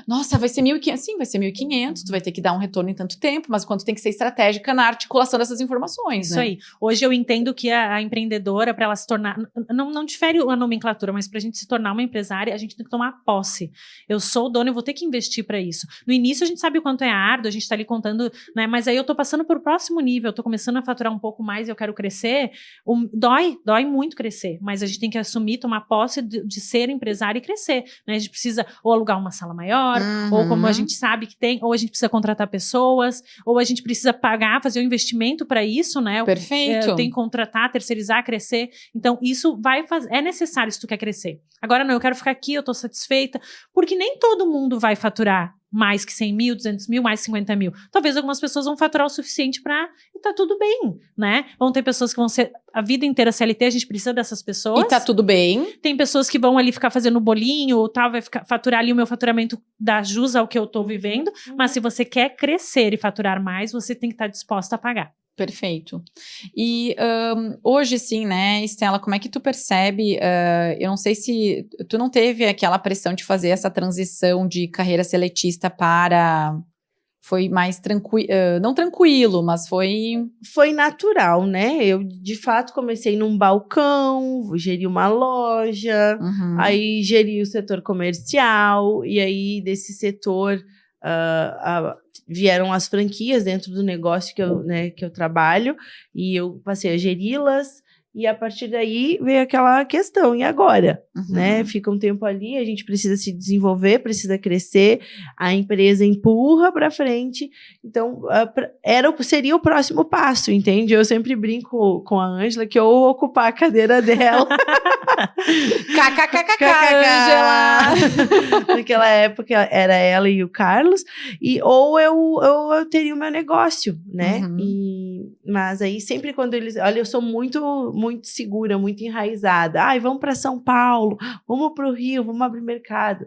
Nossa, vai ser 1.500. Sim, vai ser 1.500. Tu vai ter que dar um retorno em tanto tempo, mas quanto tem que ser estratégica na articulação dessas informações, Isso aí. Hoje eu entendo que a empreendedora, para ela se tornar... Não difere a nomenclatura, mas pra gente se tornar uma empresária, a gente tem que tomar posse. Eu sou dona, eu vou ter que investir para isso. No início a gente sabe o quanto é árduo, a gente tá ali contando, né? Mas aí eu tô passando pro próximo nível, eu tô começando a faturar um pouco mais, eu quero crescer. Dói muito crescer, mas a gente tem que assumir, tomar posse de ser empresário e crescer, né? A gente precisa ou alugar uma sala maior, ou como a gente sabe que tem, ou a gente precisa contratar pessoas, ou a gente precisa pagar, fazer um investimento para isso, né? Perfeito. Tem que contratar, terceirizar, crescer. Então, isso é necessário se tu quer crescer. Agora não, eu quero ficar aqui, eu tô satisfeita, porque nem todo mundo vai faturar mais que 100 mil, 200 mil, mais 50 mil. Talvez algumas pessoas vão faturar o suficiente e tá tudo bem, né? Vão ter pessoas que vão ser a vida inteira CLT, a gente precisa dessas pessoas. E tá tudo bem. Tem pessoas que vão ali ficar fazendo bolinho ou tal, vai faturar ali o meu faturamento da jus ao que eu tô vivendo, mas se você quer crescer e faturar mais, você tem que estar disposta a pagar. Perfeito. E hoje, sim, né, Estela, como é que tu percebe, eu não sei se tu não teve aquela pressão de fazer essa transição de carreira seletista para... Foi mais tranquilo, não tranquilo, mas foi... Foi natural, né? Eu, de fato, comecei num balcão, geri uma loja, aí geri o setor comercial, e aí desse setor... vieram as franquias dentro do negócio que eu trabalho, e eu passei a geri-las, e a partir daí veio aquela questão, e agora? Né? Fica um tempo ali, a gente precisa se desenvolver, precisa crescer, a empresa empurra para frente, então seria o próximo passo, entende? Eu sempre brinco com a Ângela que eu ocupar a cadeira dela. KKKK, Ângela! Naquela época era ela e o Carlos, ou eu teria o meu negócio, né? Mas aí sempre quando eles... Olha, eu sou muito, muito segura, muito enraizada. Ai, vamos para São Paulo, vamos para o Rio, vamos abrir mercado.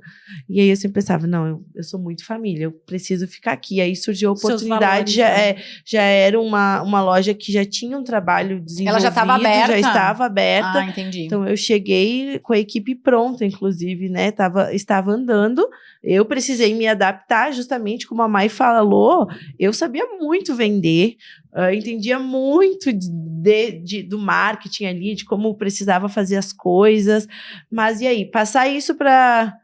E aí eu sempre pensava, não, eu sou muito família, eu preciso ficar aqui. Aí surgiu a oportunidade, já era uma loja que já tinha um trabalho desenvolvido. Ela já estava aberta? Já estava aberta. Ah, entendi. Então eu cheguei com a equipe pronta, inclusive, né? Estava andando. Eu precisei me adaptar, justamente como a Mai falou. Eu sabia muito vender, entendia muito do marketing ali, de como precisava fazer as coisas. Mas e aí? Passar isso para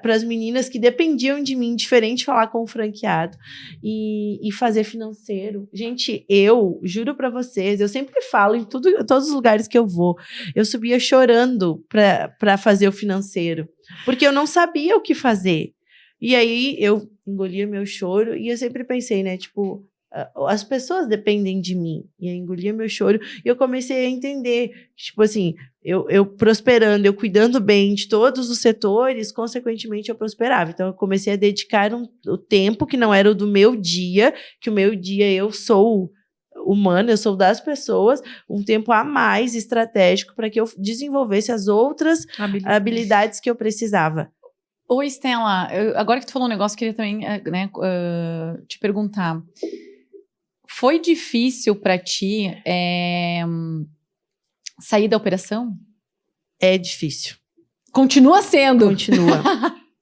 as meninas que dependiam de mim, diferente falar com o franqueado e fazer financeiro. Gente, eu juro para vocês, eu sempre falo em todos os lugares que eu vou, eu subia chorando para fazer o financeiro, porque eu não sabia o que fazer. E aí eu engolia meu choro e eu sempre pensei, né, tipo, as pessoas dependem de mim. E eu engolia meu choro e eu comecei a entender, tipo assim, eu prosperando, eu cuidando bem de todos os setores, consequentemente eu prosperava. Então eu comecei a dedicar o tempo que não era o do meu dia, que o meu dia eu sou humana, eu sou das pessoas, um tempo a mais estratégico para que eu desenvolvesse as outras habilidades que eu precisava. Oi, Estela, agora que tu falou um negócio, eu queria também te perguntar. Foi difícil para ti sair da operação? É difícil. Continua sendo.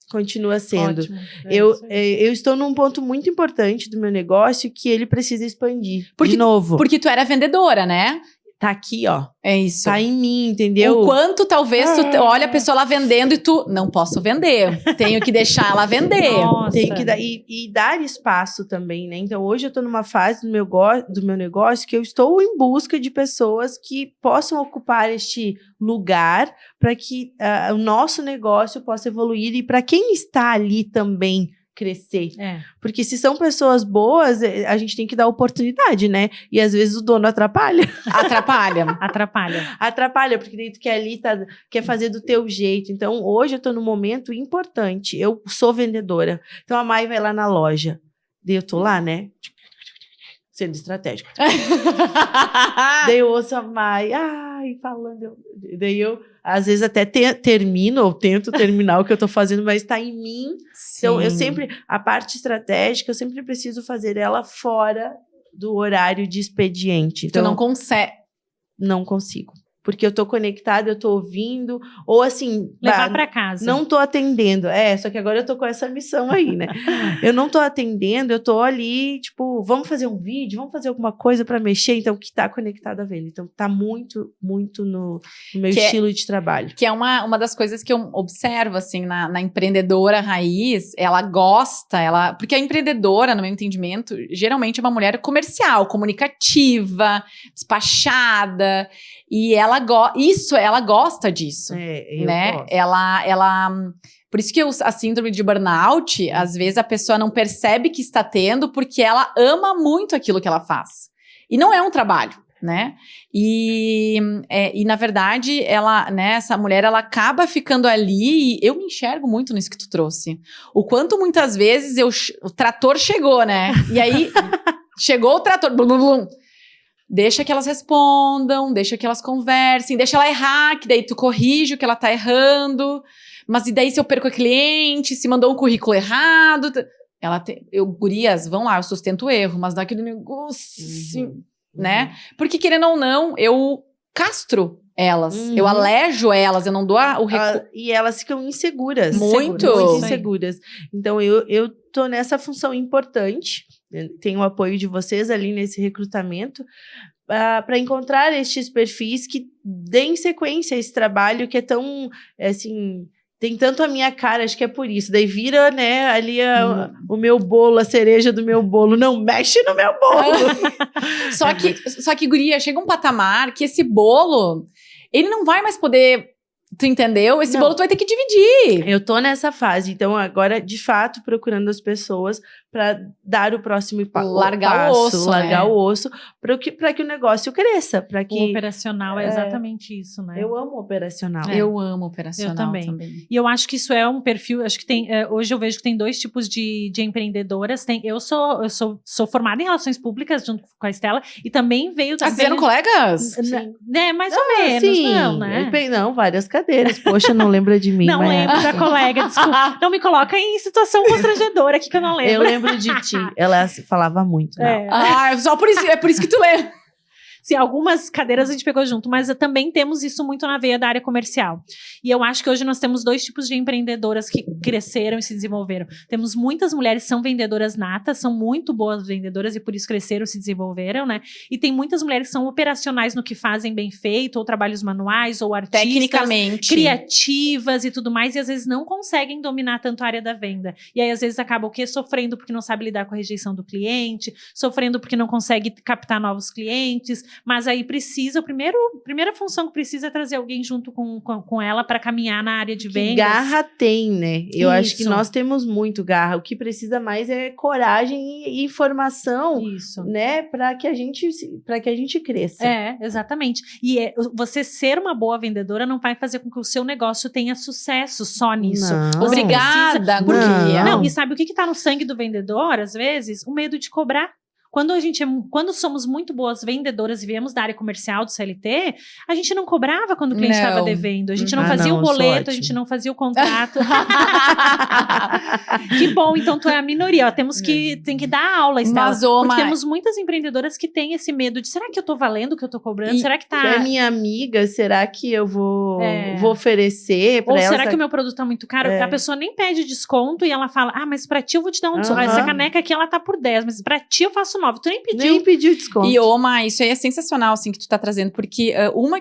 Continua sendo. Ótimo. Eu estou num ponto muito importante do meu negócio que ele precisa expandir. De novo. Porque tu era vendedora, né? Tá aqui, ó. É isso. Tá em mim, entendeu? O quanto talvez tu olha a pessoa lá vendendo e tu, não posso vender. Tenho que deixar ela vender. Nossa. Tenho que dar, e dar espaço também, né? Então, hoje eu tô numa fase do meu negócio que eu estou em busca de pessoas que possam ocupar este lugar para que o nosso negócio possa evoluir e para quem está ali também crescer. Porque se são pessoas boas, a gente tem que dar oportunidade, né? E às vezes o dono atrapalha. Atrapalha, porque daí tu quer ali, quer fazer do teu jeito. Então, hoje eu tô num momento importante. Eu sou vendedora. Então, a Mai vai lá na loja. Daí eu tô lá, né? Sendo estratégica. Daí eu ouço a Mai, falando. Daí eu, às vezes, até termino, ou tento terminar o que eu tô fazendo, mas tá em mim. Sim. Então, a parte estratégica, eu sempre preciso fazer ela fora do horário de expediente. Então, tu não consegue. Não consigo. Porque eu tô conectada, eu tô ouvindo, ou assim... Levar para casa. Não tô atendendo. Só que agora eu tô com essa missão aí, né? Eu não tô atendendo, eu tô ali, tipo, vamos fazer um vídeo, vamos fazer alguma coisa para mexer, então, que tá conectado à venda. Então, tá muito, muito no meu estilo de trabalho. Que é uma das coisas que eu observo, assim, na empreendedora raiz, ela gosta, porque a empreendedora, no meu entendimento, geralmente é uma mulher comercial, comunicativa, despachada, e ela gosta disso, né? Gosto. Ela por isso que a síndrome de burnout, às vezes a pessoa não percebe que está tendo porque ela ama muito aquilo que ela faz. E não é um trabalho, né? E na verdade, essa mulher, ela acaba ficando ali, e eu me enxergo muito nisso que tu trouxe. O quanto muitas vezes o trator chegou, né? E aí, chegou o trator, blum, blum, blum. Deixa que elas respondam, deixa que elas conversem, deixa ela errar, que daí tu corrige o que ela tá errando. Mas e daí se eu perco a cliente, se mandou um currículo errado? Gurias, vão lá, eu sustento o erro, mas daquele negócio, né? Porque querendo ou não, eu castro elas, eu alejo elas, eu não dou o recurso. E elas ficam inseguras. Muito inseguras. Então, eu tô nessa função importante, tenho o apoio de vocês ali nesse recrutamento, para encontrar estes perfis que deem sequência a esse trabalho que é tão, assim, tem tanto a minha cara, acho que é por isso. Daí vira, né, ali o meu bolo, a cereja do meu bolo. Não mexe no meu bolo! Só que, guria, chega um patamar que esse bolo, ele não vai mais poder Tu entendeu? Esse bolo tu vai ter que dividir. Eu tô nessa fase, então agora, de fato, procurando as pessoas para dar o próximo passo. Largar o osso, largar né? o osso, para que o negócio cresça. O operacional é exatamente isso, né? Eu amo operacional. Eu amo operacional Eu também. E eu acho que isso é um perfil, acho que tem, hoje eu vejo que tem 2 tipos de empreendedoras. Eu sou formada em relações públicas junto com a Estela e também veio... Vocês eram colegas? Né, mais ou menos, sim. não, né? Não, várias cadeiras. Poxa, não lembra de mim. Não lembro da colega, desculpa. Não me coloca em situação constrangedora aqui que eu não lembro. Eu lembro de ti. Ela falava muito, né? Só por isso, é por isso que tu lembra. Se algumas cadeiras a gente pegou junto, mas também temos isso muito na veia da área comercial. E eu acho que hoje nós temos 2 tipos de empreendedoras que cresceram e se desenvolveram. Temos muitas mulheres que são vendedoras natas, são muito boas vendedoras e por isso cresceram e se desenvolveram, né? E tem muitas mulheres que são operacionais no que fazem bem feito, ou trabalhos manuais, ou artistas. Tecnicamente. Criativas e tudo mais, e às vezes não conseguem dominar tanto a área da venda. E aí às vezes acabam o quê? Sofrendo porque não sabe lidar com a rejeição do cliente, sofrendo porque não consegue captar novos clientes. Mas aí precisa, primeira função que precisa é trazer alguém junto com ela para caminhar na área de vendas. Garra tem, né? Eu acho que Isso. nós temos muito garra. O que precisa mais é coragem e informação, Isso. né? Para que a gente cresça. Exatamente. E você ser uma boa vendedora não vai fazer com que o seu negócio tenha sucesso só nisso. Não. Obrigada, Porque- guria. Não, e sabe o que tá no sangue do vendedor, às vezes? O medo de cobrar. Quando somos muito boas vendedoras e viemos da área comercial do CLT, a gente não cobrava quando o cliente estava devendo. A gente não fazia o boleto, a gente não fazia o contrato. Que bom, então tu é a minoria. Ó, tem que dar aula, Estela. Porque temos muitas empreendedoras que têm esse medo de, será que eu tô valendo o que eu tô cobrando? Será que tá... É minha amiga, será que eu vou oferecer pra Ou ela? será que o meu produto tá muito caro? A pessoa nem pede desconto e ela fala, mas pra ti eu vou te dar um desconto. Essa caneca aqui, ela tá por 10, mas pra ti eu faço 9. Tu nem pediu desconto. E, isso aí é sensacional, assim, que tu tá trazendo, porque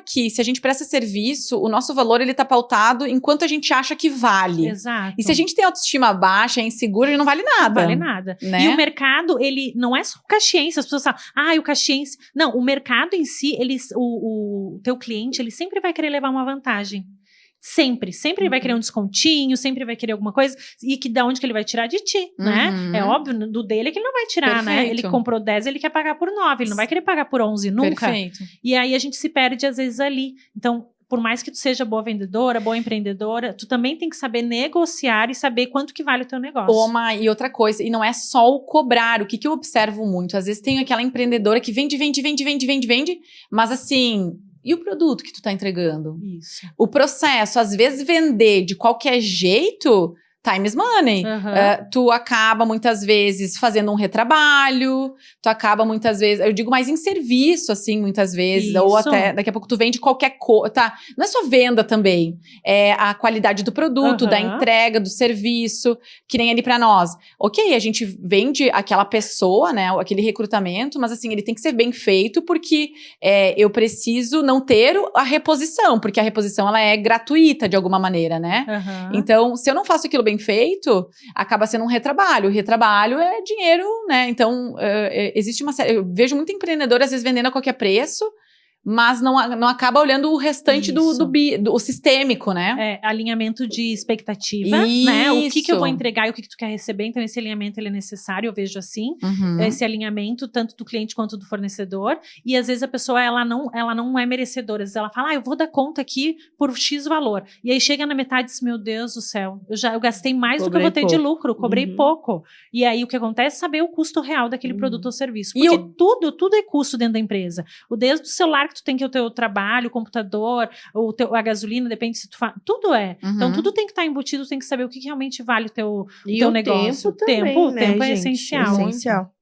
que se a gente presta serviço, o nosso valor, ele tá pautado enquanto a gente acha que vale. Exato. E se a gente tem autoestima baixa, é inseguro, ele não vale nada. Não vale nada. Né? E o mercado, ele não é só o caxiense, as pessoas falam, o caxiense... Não, o mercado em si, o teu cliente, ele sempre vai querer levar uma vantagem. Sempre ele vai querer um descontinho, sempre vai querer alguma coisa, e que da onde que ele vai tirar de ti, né? É óbvio, do dele é que ele não vai tirar, né? Ele comprou 10, ele quer pagar por 9, ele não vai querer pagar por 11 nunca. Perfeito. E aí a gente se perde às vezes ali. Então, por mais que tu seja boa vendedora, boa empreendedora, tu também tem que saber negociar e saber quanto que vale o teu negócio. E outra coisa, e não é só o cobrar, o que eu observo muito, às vezes tem aquela empreendedora que vende, mas assim... E o produto que tu tá entregando? Isso. O processo, às vezes vender de qualquer jeito, time is money. Tu acaba muitas vezes fazendo um retrabalho, tu acaba muitas vezes, eu digo mais em serviço, assim, muitas vezes, ou até daqui a pouco tu vende qualquer coisa, tá? Não é só venda também, é a qualidade do produto, da entrega, do serviço, que nem ali pra nós. Ok, a gente vende aquela pessoa, né, aquele recrutamento, mas assim, ele tem que ser bem feito porque eu preciso não ter a reposição, porque a reposição ela é gratuita de alguma maneira, né? Então, se eu não faço aquilo bem feito, acaba sendo um retrabalho. O retrabalho é dinheiro, né? Então, existe uma série... Eu vejo muito empreendedor, às vezes, vendendo a qualquer preço, mas não acaba olhando o restante do sistêmico, né? Alinhamento de expectativa, né? O que eu vou entregar e o que tu quer receber. Então, esse alinhamento, ele é necessário, eu vejo assim. Esse alinhamento, tanto do cliente quanto do fornecedor. E, às vezes, a pessoa, ela não é merecedora. Às vezes, ela fala, eu vou dar conta aqui por X valor. E aí, chega na metade e diz, meu Deus do céu, eu gastei mais do que eu vou ter de lucro, cobrei pouco. E aí, o que acontece é saber o custo real daquele produto ou serviço. Porque tudo é custo dentro da empresa. Desde o celular que tu tem que o teu trabalho, o computador, a gasolina, depende se tu faz. Tudo é. Então, tudo tem que estar embutido, tem que saber o que realmente vale o teu negócio. Tempo Tempo é gente, essencial.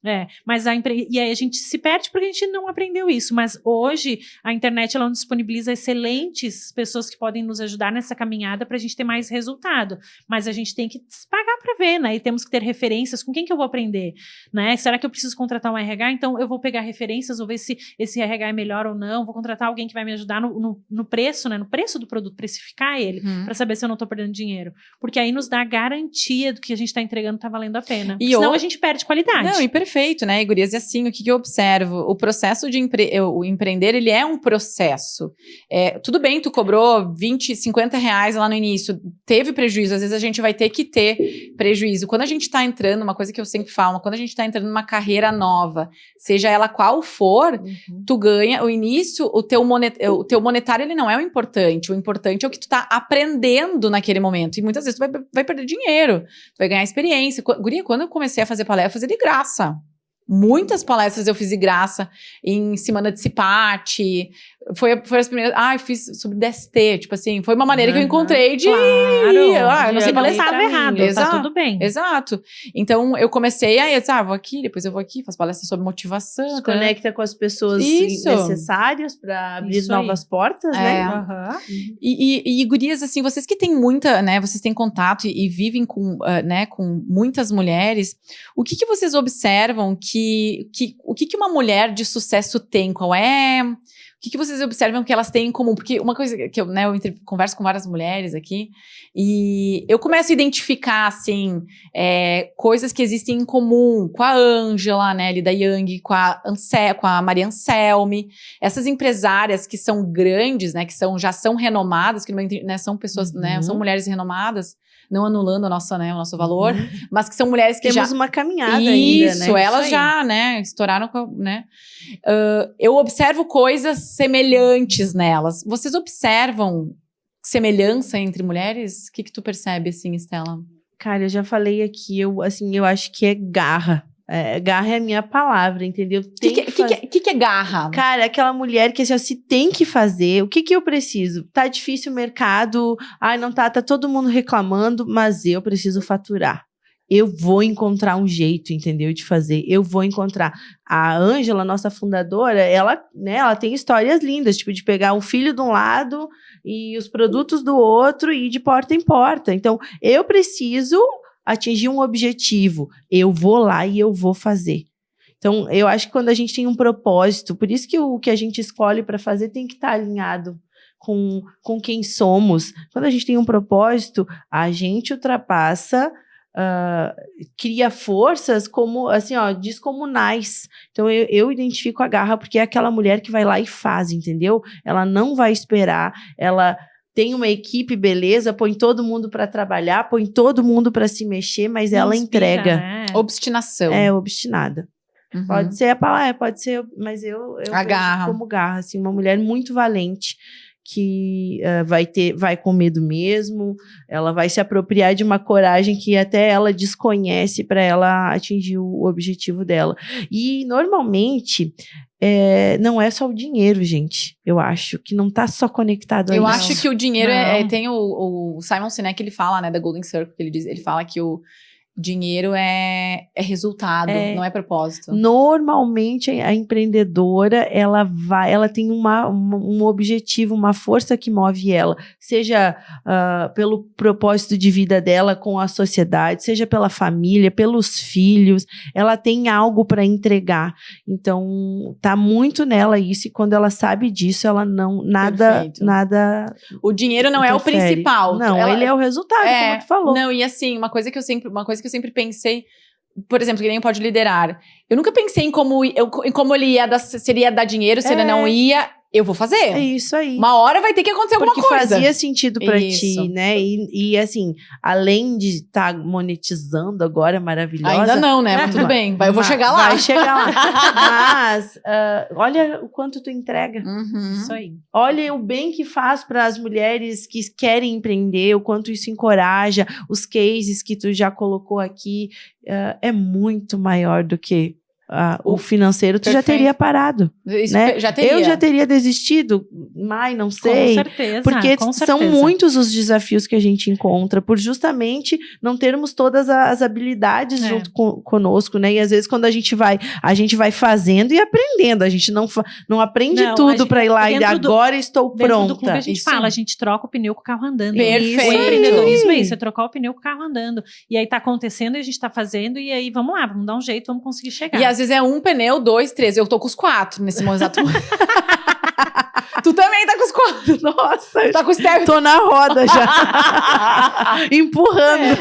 Mas e aí a gente se perde porque a gente não aprendeu isso. Mas hoje, a internet ela disponibiliza excelentes pessoas que podem nos ajudar nessa caminhada para a gente ter mais resultado. Mas a gente tem que pagar para ver, né? E temos que ter referências. Com quem que eu vou aprender? Né? Será que eu preciso contratar um RH? Então, eu vou pegar referências, vou ver se esse RH é melhor ou não. não, vou contratar alguém que vai me ajudar no preço, né? No preço do produto, precificar ele, para saber se eu não tô perdendo dinheiro. Porque aí nos dá a garantia do que a gente tá entregando tá valendo a pena. E senão a gente perde qualidade. Não, e perfeito, né, gurias? E assim, o que eu observo? O processo de o empreender, ele é um processo. Tudo bem, tu cobrou 20, 50 reais lá no início, teve prejuízo, às vezes a gente vai ter que ter prejuízo. Quando a gente tá entrando, uma coisa que eu sempre falo, quando a gente tá entrando numa carreira nova, seja ela qual for, tu ganha, o início, o teu monetário, ele não é o importante é o que tu tá aprendendo naquele momento, e muitas vezes tu vai perder dinheiro, tu vai ganhar experiência. Guria, quando eu comecei a fazer palestra, eu fazia de graça. Muitas palestras eu fiz de graça, em semana de CIPAT, foi as primeiras, eu fiz sobre DST, tipo assim, foi uma maneira que eu encontrei de... Claro, eu não sei palestrar. Estava errado, Exato, tá tudo bem. Exato. Então, eu comecei, aí eu disse, vou aqui, depois eu vou aqui, faço palestra sobre motivação. Se conecta com as pessoas necessárias para abrir novas portas, né? E gurias, assim, vocês que têm muita, né, vocês têm contato e vivem com, né, com muitas mulheres, o que vocês observam o que uma mulher de sucesso tem? Qual é... O que vocês observam que elas têm em comum? Porque uma coisa que eu converso com várias mulheres aqui, e eu começo a identificar, assim, coisas que existem em comum com a Ângela, né, ali da Young, com a Maria Anselme, essas empresárias que são grandes, né, que já são renomadas, que né, são pessoas, né, são mulheres renomadas, não anulando o nosso valor, mas que são mulheres que temos uma caminhada ainda, né? Isso, elas já, né, estouraram, né? Eu observo coisas semelhantes nelas. Vocês observam semelhança entre mulheres? O que tu percebe, assim, Estela? Cara, eu já falei aqui, eu acho que é garra. Garra é a minha palavra, entendeu? O que é garra? Cara, é aquela mulher que já se tem que fazer. O que eu preciso? Tá difícil o mercado, não tá todo mundo reclamando, mas eu preciso faturar. Eu vou encontrar um jeito, entendeu? De fazer. Eu vou encontrar. A Ângela, nossa fundadora, ela tem histórias lindas, tipo de pegar um filho de um lado e os produtos do outro e ir de porta em porta. Então, eu preciso atingir um objetivo, eu vou lá e eu vou fazer. Então, eu acho que quando a gente tem um propósito, por isso que o que a gente escolhe para fazer tem que estar alinhado com quem somos. Quando a gente tem um propósito, a gente ultrapassa, cria forças como, assim, descomunais. Então, eu identifico a garra porque é aquela mulher que vai lá e faz, entendeu? Ela não vai esperar, ela... Tem uma equipe, beleza, põe todo mundo para trabalhar, põe todo mundo para se mexer, mas ela entrega. Né? Obstinação. Obstinada. Pode ser a palavra, pode ser, mas eu vejo como garra, assim, uma mulher muito valente, que vai com medo mesmo, ela vai se apropriar de uma coragem que até ela desconhece para ela atingir o objetivo dela. E, normalmente... não é só o dinheiro, gente. Eu acho que não tá só conectado a isso. Eu acho que o dinheiro tem o Simon Sinek, ele fala, né, da Golden Circle, que ele fala que o dinheiro é resultado, não é propósito. Normalmente, a empreendedora, ela tem um objetivo, uma força que move ela, seja pelo propósito de vida dela com a sociedade, seja pela família, pelos filhos, ela tem algo para entregar. Então, tá muito nela isso, e quando ela sabe disso, ela nada... O dinheiro não é o principal. Não, ele é o resultado, como tu falou. Não, e assim, uma coisa que eu sempre pensei, por exemplo, que nem Pode Liderar. Eu nunca pensei em como ele seria dar dinheiro, se ele não ia. Eu vou fazer. É isso aí. Uma hora vai ter que acontecer alguma coisa. Porque fazia sentido pra ti, né? E assim, além de estar monetizando agora, maravilhosa... Ainda não, né? Mas tudo bem. Eu vou chegar lá. Vai chegar lá. Mas, olha o quanto tu entrega. Isso aí. Olha o bem que faz para as mulheres que querem empreender, o quanto isso encoraja, os cases que tu já colocou aqui. É muito maior do que... o financeiro, tu já teria parado. Isso, né? Eu já teria desistido, mas não sei. Com certeza. Porque são muitos os desafios que a gente encontra, por justamente não termos todas as habilidades junto conosco, né? E às vezes quando a gente vai fazendo e aprendendo. A gente não aprende tudo para ir lá e agora estou pronta. Dentro do clube a gente fala, a gente troca o pneu com o carro andando. Perfeito. O empreendedorismo é isso, é trocar o pneu com o carro andando. E aí tá acontecendo e a gente tá fazendo, e aí vamos lá, vamos dar um jeito, vamos conseguir chegar. E às vezes é 1 pneu, 2, 3. Eu tô com os 4 nesse exato momento. Tu também tá com os quadros. Nossa, Tá com os step. tô na roda já. Empurrando.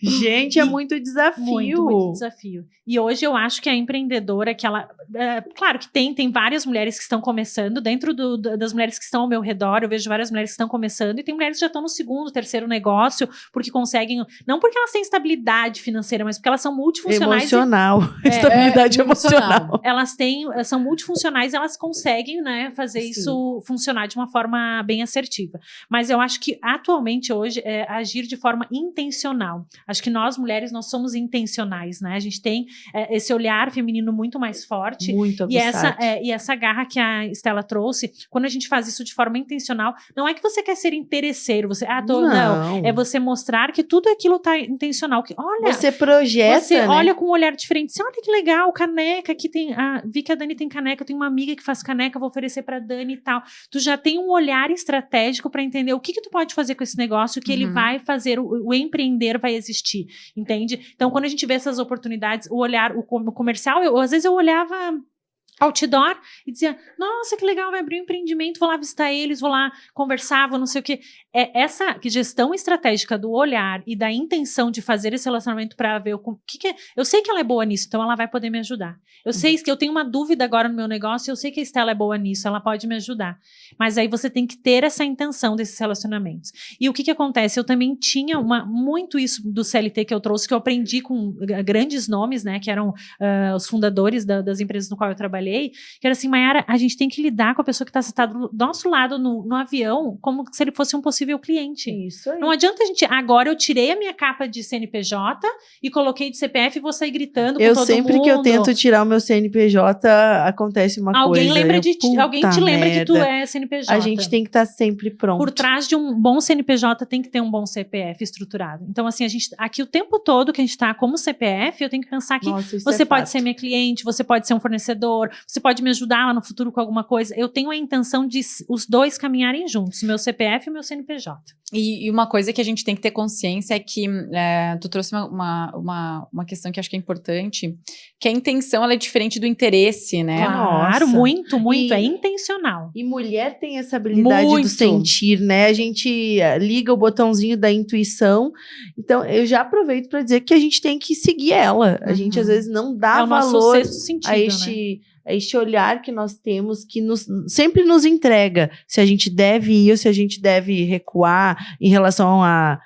Gente, é muito desafio. Muito desafio. E hoje eu acho que a empreendedora, que ela... claro que tem várias mulheres que estão começando, dentro das mulheres que estão ao meu redor, eu vejo várias mulheres que estão começando, e tem mulheres que já estão no segundo, terceiro negócio, porque conseguem... Não porque elas têm estabilidade financeira, mas porque elas são multifuncionais. Emocional. Estabilidade emocional. Elas são multifuncionais, elas conseguem, né, fazer isso funcionar de uma forma bem assertiva. Mas eu acho que atualmente hoje é agir de forma intencional. Acho que nós mulheres, nós somos intencionais, né? A gente tem esse olhar feminino muito mais forte. Muito aguçado. E essa garra que a Estela trouxe, quando a gente faz isso de forma intencional, não é que você quer ser interesseiro, não. É você mostrar que tudo aquilo tá intencional. Que, olha, você projeta, você né? olha com um olhar diferente. Você olha que legal, caneca, aqui tem... vi que a Dani tem caneca, eu tenho uma amiga que faz caneca, vou oferecer pra Dani e tal. Tu já tem um olhar estratégico para entender o que tu pode fazer com esse negócio, que ele vai fazer, o empreender vai existir, entende? Então, quando a gente vê essas oportunidades, o olhar, o comercial, às vezes eu olhava outdoor e dizia, nossa, que legal, vai abrir um empreendimento, vou lá visitar eles, vou lá conversar, vou não sei o quê. Essa gestão estratégica do olhar e da intenção de fazer esse relacionamento para ver o que é. Eu sei que ela é boa nisso, então ela vai poder me ajudar. Eu sei que eu tenho uma dúvida agora no meu negócio, eu sei que a Estela é boa nisso, ela pode me ajudar. Mas aí você tem que ter essa intenção desses relacionamentos. E o que acontece? Eu também tinha muito isso do CLT que eu trouxe, que eu aprendi com grandes nomes, né, que eram os fundadores das empresas no qual eu trabalhei, que era assim, Mayara, a gente tem que lidar com a pessoa que está sentada do nosso lado no avião, como se ele fosse um possível cliente. Isso aí. Não adianta a gente... Agora eu tirei a minha capa de CNPJ e coloquei de CPF e vou sair gritando com todo mundo. Eu sempre que eu tento tirar o meu CNPJ, acontece uma coisa. Alguém te lembra que tu é CNPJ. A gente tem que estar sempre pronto. Por trás de um bom CNPJ tem que ter um bom CPF estruturado. Então, assim, aqui o tempo todo que a gente está como CPF, eu tenho que pensar que você pode ser minha cliente, você pode ser um fornecedor, você pode me ajudar lá no futuro com alguma coisa. Eu tenho a intenção de os dois caminharem juntos, meu CPF e o meu CNPJ. E uma coisa que a gente tem que ter consciência é que tu trouxe uma questão que acho que é importante, que a intenção ela é diferente do interesse, né? Claro, muito, é intencional. E mulher tem essa habilidade do sentir, né? A gente liga o botãozinho da intuição. Então, eu já aproveito para dizer que a gente tem que seguir ela. A gente, às vezes, não dá valor a este olhar que nós temos, que sempre nos entrega se a gente deve ir ou se a gente deve recuar em relação a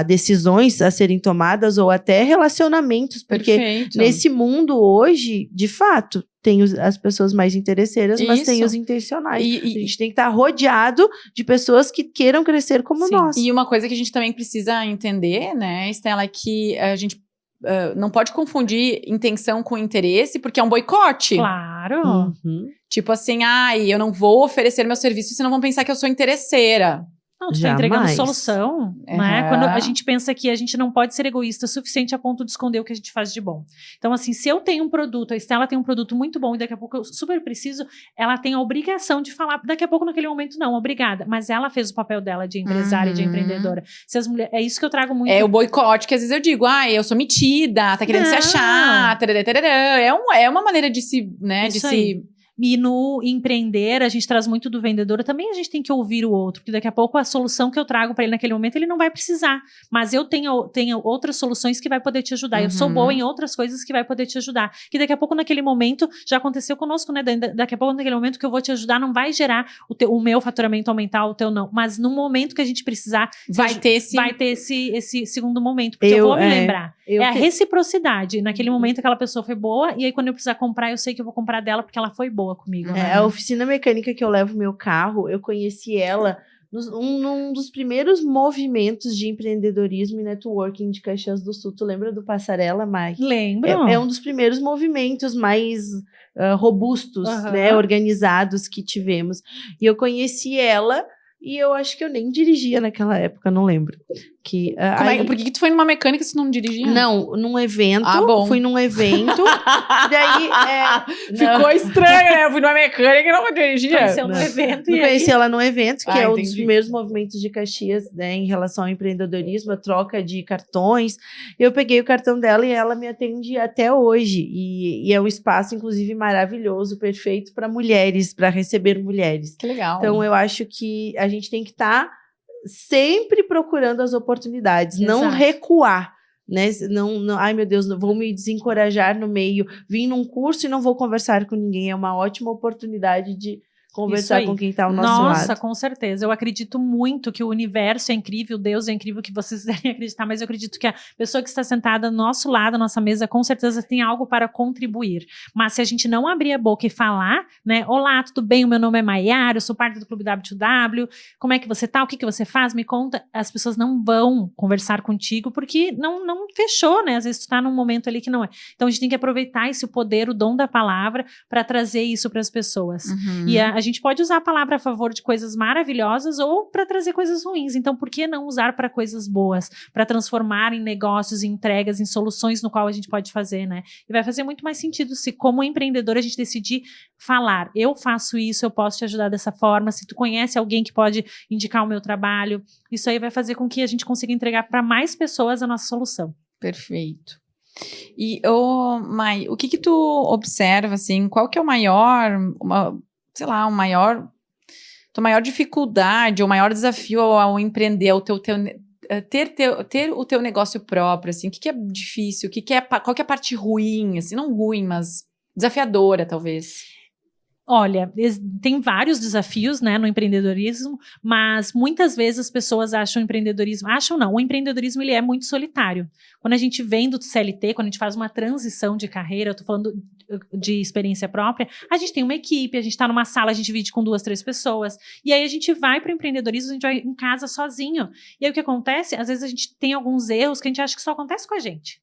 decisões a serem tomadas ou até relacionamentos, porque nesse mundo hoje, de fato, tem as pessoas mais interesseiras, mas tem os intencionais. A gente tem que estar rodeado de pessoas que queiram crescer como nós. E uma coisa que a gente também precisa entender, né, Estela, é que a gente não pode confundir intenção com interesse, porque é um boicote. Claro. Tipo assim, eu não vou oferecer meu serviço, senão vão pensar que eu sou interesseira. Não, tu tá entregando solução, né? Quando a gente pensa que a gente não pode ser egoísta o suficiente a ponto de esconder o que a gente faz de bom. Então, assim, se eu tenho um produto, a Estela tem um produto muito bom e daqui a pouco eu super preciso, ela tem a obrigação de falar, daqui a pouco naquele momento não, obrigada. Mas ela fez o papel dela de empresária, de empreendedora. Se as mulheres, é isso que eu trago muito. É o boicote, que às vezes eu digo, eu sou metida, tá querendo se achar, é uma maneira de se, né, isso aí. E no empreender, a gente traz muito do vendedor, também a gente tem que ouvir o outro, porque daqui a pouco a solução que eu trago para ele naquele momento, ele não vai precisar, mas eu tenho outras soluções que vai poder te ajudar, eu sou boa em outras coisas que vai poder te ajudar, que daqui a pouco naquele momento, já aconteceu conosco, né, daqui a pouco naquele momento que eu vou te ajudar, não vai gerar o meu faturamento aumentar, o teu não, mas no momento que a gente precisar, vai ter esse segundo momento, porque eu vou me lembrar, a reciprocidade, naquele momento aquela pessoa foi boa, e aí quando eu precisar comprar, eu sei que eu vou comprar dela, porque ela foi boa comigo. Né? A oficina mecânica que eu levo meu carro, eu conheci ela num dos primeiros movimentos de empreendedorismo e networking de Caxias do Sul. Tu lembra do Passarela, Mai? Lembro. É um dos primeiros movimentos mais robustos, né, organizados que tivemos. E eu conheci ela E eu acho que eu nem dirigia naquela época, não lembro. Por que tu foi numa mecânica se não dirigia? Não, num evento. Bom. Fui num evento. Daí. Ficou estranho, né? Eu fui numa mecânica e não dirigia. Conheceu no evento. Eu conheci ela no evento, que é um dos entendi. primeiros movimentos de Caxias, né, em relação ao empreendedorismo, a troca de cartões. Eu peguei o cartão dela e ela me atende até hoje. E é um espaço, inclusive, maravilhoso, perfeito para mulheres, para receber mulheres. Que legal. Então, eu acho que a gente tem que estar sempre procurando as oportunidades, não Exato. recuar, né? Não, ai, meu Deus, não vou me desencorajar no meio, vim num curso e não vou conversar com ninguém. É uma ótima oportunidade de conversar com quem está ao nosso lado. Nossa, com certeza. Eu acredito muito que o universo é incrível, Deus é incrível, que vocês devem acreditar, mas eu acredito que a pessoa que está sentada ao nosso lado, à nossa mesa, com certeza tem algo para contribuir. Mas se a gente não abrir a boca e falar, né? Olá, tudo bem? O meu nome é Maiara, eu sou parte do Clube W2W, como é que você tá? O que você faz? Me conta. As pessoas não vão conversar contigo porque não fechou, né? Às vezes tu tá num momento ali que não é. Então a gente tem que aproveitar esse poder, o dom da palavra, para trazer isso para as pessoas. Uhum. E a gente pode usar a palavra a favor de coisas maravilhosas ou para trazer coisas ruins. Então, por que não usar para coisas boas? Para transformar em negócios, em entregas, em soluções no qual a gente pode fazer, né? E vai fazer muito mais sentido se, como empreendedor, a gente decidir falar. Eu faço isso, eu posso te ajudar dessa forma. Se tu conhece alguém que pode indicar o meu trabalho, isso aí vai fazer com que a gente consiga entregar para mais pessoas a nossa solução. Perfeito. E, Mai, o que tu observa, assim, qual que é o maior... tua maior dificuldade ou maior desafio ao empreender, ao ter o teu negócio próprio, assim, o que é difícil, qual que é a parte ruim, assim, não ruim, mas desafiadora, talvez? Olha, tem vários desafios, né, no empreendedorismo, mas muitas vezes as pessoas acham o empreendedorismo ele é muito solitário. Quando a gente vem do CLT, quando a gente faz uma transição de carreira, eu tô falando de experiência própria, a gente tem uma equipe, a gente tá numa sala, a gente divide com 2, 3 pessoas, e aí a gente vai para o empreendedorismo, a gente vai em casa sozinho. E aí o que acontece? Às vezes a gente tem alguns erros que a gente acha que só acontece com a gente.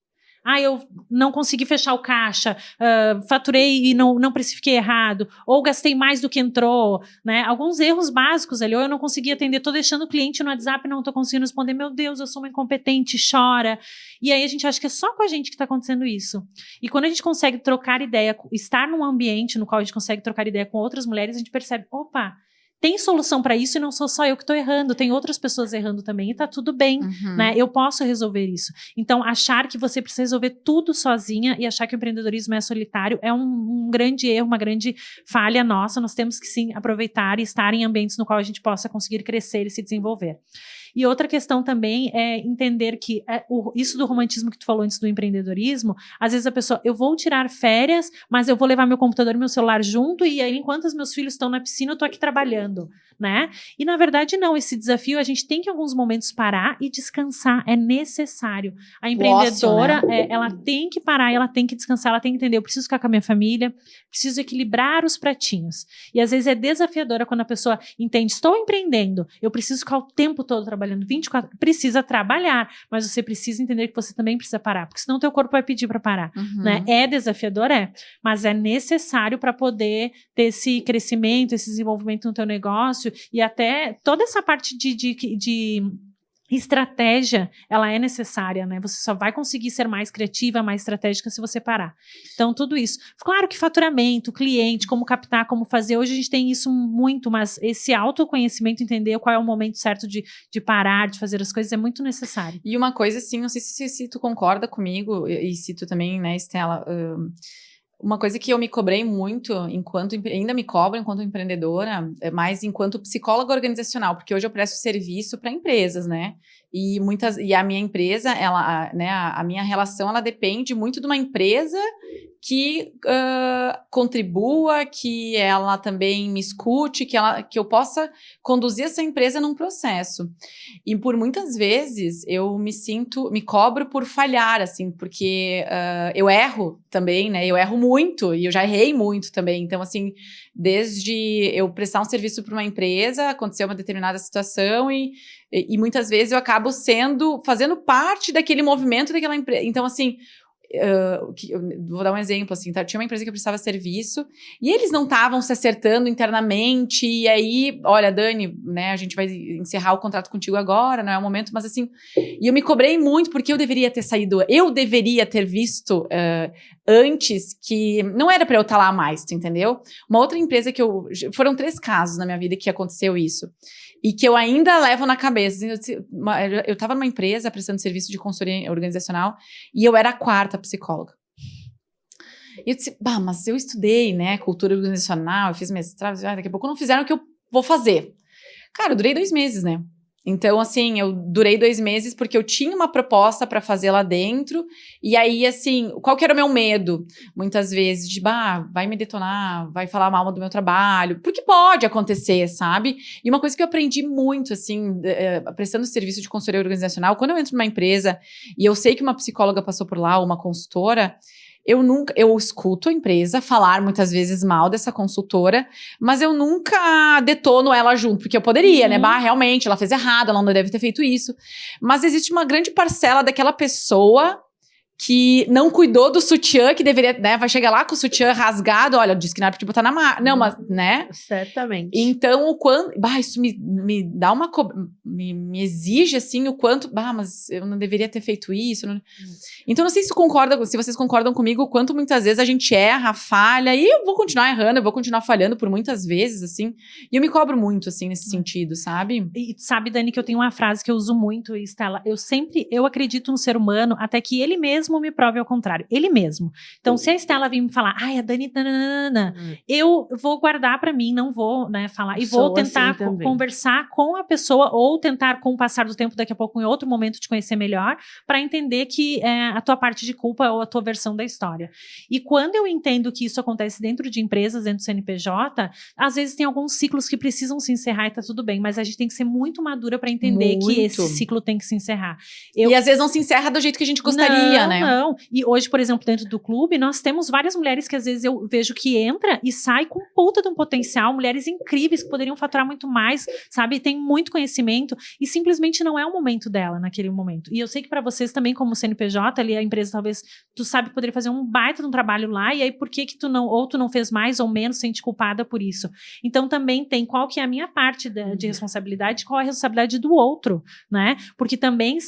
Eu não consegui fechar o caixa, faturei e não precifiquei errado, ou gastei mais do que entrou, né? Alguns erros básicos ali, ou eu não consegui atender, tô deixando o cliente no WhatsApp e não tô conseguindo responder, meu Deus, eu sou uma incompetente, chora. E aí a gente acha que é só com a gente que tá acontecendo isso. E quando a gente consegue trocar ideia, estar num ambiente no qual a gente consegue trocar ideia com outras mulheres, a gente percebe, opa, tem solução para isso e não sou só eu que estou errando, tem outras pessoas errando também e tá tudo bem, né? Eu posso resolver isso. Então, achar que você precisa resolver tudo sozinha e achar que o empreendedorismo é solitário é um grande erro, uma grande falha nossa. Nós temos que sim aproveitar e estar em ambientes no qual a gente possa conseguir crescer e se desenvolver. E outra questão também é entender que isso do romantismo que tu falou antes do empreendedorismo, às vezes a pessoa, eu vou tirar férias, mas eu vou levar meu computador e meu celular junto e aí enquanto os meus filhos estão na piscina eu tô aqui trabalhando, né? E na verdade não, esse desafio a gente tem que em alguns momentos parar e descansar, é necessário. A empreendedora, ócio, né? Ela tem que parar, ela tem que descansar, ela tem que entender, eu preciso ficar com a minha família, preciso equilibrar os pratinhos. E às vezes é desafiadora quando a pessoa entende, estou empreendendo, eu preciso ficar o tempo todo trabalhando 24, precisa trabalhar, mas você precisa entender que você também precisa parar, porque senão o teu corpo vai pedir para parar, né? É desafiador, mas é necessário para poder ter esse crescimento, esse desenvolvimento no teu negócio e até toda essa parte de estratégia, ela é necessária, né? Você só vai conseguir ser mais criativa, mais estratégica se você parar. Então, tudo isso. Claro que faturamento, cliente, como captar, como fazer, hoje a gente tem isso muito, mas esse autoconhecimento, entender qual é o momento certo de parar, de fazer as coisas, é muito necessário. E uma coisa assim, não sei se tu concorda comigo, e se tu também, né, Estela, uma coisa que eu me cobrei muito, ainda me cobro enquanto empreendedora, mais enquanto psicóloga organizacional, porque hoje eu presto serviço para empresas, né? E a minha empresa, a minha relação, ela depende muito de uma empresa que contribua, que ela também me escute, que eu possa conduzir essa empresa num processo. E por muitas vezes eu me cobro por falhar, assim, porque eu erro também, né? Eu erro muito e eu já errei muito também. Então, assim, desde eu prestar um serviço para uma empresa, aconteceu uma determinada situação e muitas vezes eu acabo fazendo parte daquele movimento daquela empresa. Então, assim, vou dar um exemplo, assim, tá? Tinha uma empresa que eu precisava de serviço e eles não estavam se acertando internamente, e aí, olha, Dani, né, a gente vai encerrar o contrato contigo agora, não é o momento, mas assim, e eu me cobrei muito porque eu deveria ter saído, eu deveria ter visto antes que não era pra eu estar lá mais, tu entendeu? Uma outra empresa foram 3 casos na minha vida que aconteceu isso. E que eu ainda levo na cabeça. Eu estava numa empresa prestando serviço de consultoria organizacional e eu era a 4ª psicóloga. E eu disse, mas eu estudei, né, cultura organizacional, eu fiz mestrado, daqui a pouco não fizeram o que eu vou fazer. Cara, eu durei 2 meses, né? Então, assim, eu durei 2 meses porque eu tinha uma proposta para fazer lá dentro. E aí, assim, qual que era o meu medo? Muitas vezes, de, vai me detonar, vai falar mal do meu trabalho. Porque pode acontecer, sabe? E uma coisa que eu aprendi muito, assim, prestando serviço de consultoria organizacional, quando eu entro numa empresa e eu sei que uma psicóloga passou por lá, ou uma consultora, eu escuto a empresa falar muitas vezes mal dessa consultora, mas eu nunca detono ela junto, porque eu poderia, né? Realmente, ela fez errado, ela não deve ter feito isso. Mas existe uma grande parcela daquela pessoa que não cuidou do sutiã, que deveria, né? Vai chegar lá com o sutiã rasgado, olha, disse que não era pra te botar na não, mas, né? Certamente. Então, o quanto, isso me dá uma, me exige, assim, o quanto, mas eu não deveria ter feito isso. Não... Então, não sei se vocês concordam comigo, o quanto muitas vezes a gente erra, falha, e eu vou continuar errando, eu vou continuar falhando por muitas vezes, assim, e eu me cobro muito, assim, nesse sentido, sabe? E sabe, Dani, que eu tenho uma frase que eu uso muito, Estela, eu acredito no ser humano até que ele mesmo me prove ao contrário, ele mesmo. Então, se a Estela vir me falar, a Dani, eu vou guardar pra mim, não vou, né, falar, e vou tentar assim conversar com a pessoa, ou tentar, com o passar do tempo, daqui a pouco, em outro momento, te conhecer melhor, pra entender que a tua parte de culpa ou a tua versão da história. E quando eu entendo que isso acontece dentro de empresas, dentro do CNPJ, às vezes tem alguns ciclos que precisam se encerrar e tá tudo bem, mas a gente tem que ser muito madura pra entender que esse ciclo tem que se encerrar. E às vezes não se encerra do jeito que a gente gostaria, né? Não. E hoje, por exemplo, dentro do clube, nós temos várias mulheres que às vezes eu vejo que entra e sai com puta de um potencial, mulheres incríveis que poderiam faturar muito mais, sabe? Tem muito conhecimento e simplesmente não é o momento dela naquele momento. E eu sei que pra vocês também, como CNPJ, ali a empresa talvez, tu sabe que poderia fazer um baita de um trabalho lá, e aí por que tu não fez mais ou menos, sente culpada por isso. Então também tem qual que é a minha parte de responsabilidade, qual é a responsabilidade do outro, né? Porque também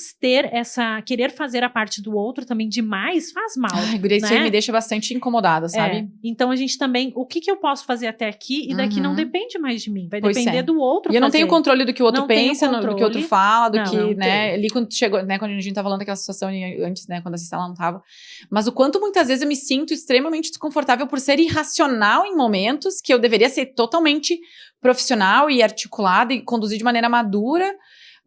querer fazer a parte do outro também demais faz mal. Ai, guria, isso aí me deixa bastante incomodada, sabe? Então a gente também, o que eu posso fazer até aqui, e daqui não depende mais de mim, vai depender do outro. E eu não tenho controle do que o outro pensa, do que o outro fala, né? Ali quando chegou, né, quando a gente tá falando daquela situação antes, né, quando a Cistela não tava. Mas o quanto muitas vezes eu me sinto extremamente desconfortável por ser irracional em momentos que eu deveria ser totalmente profissional e articulada e conduzir de maneira madura.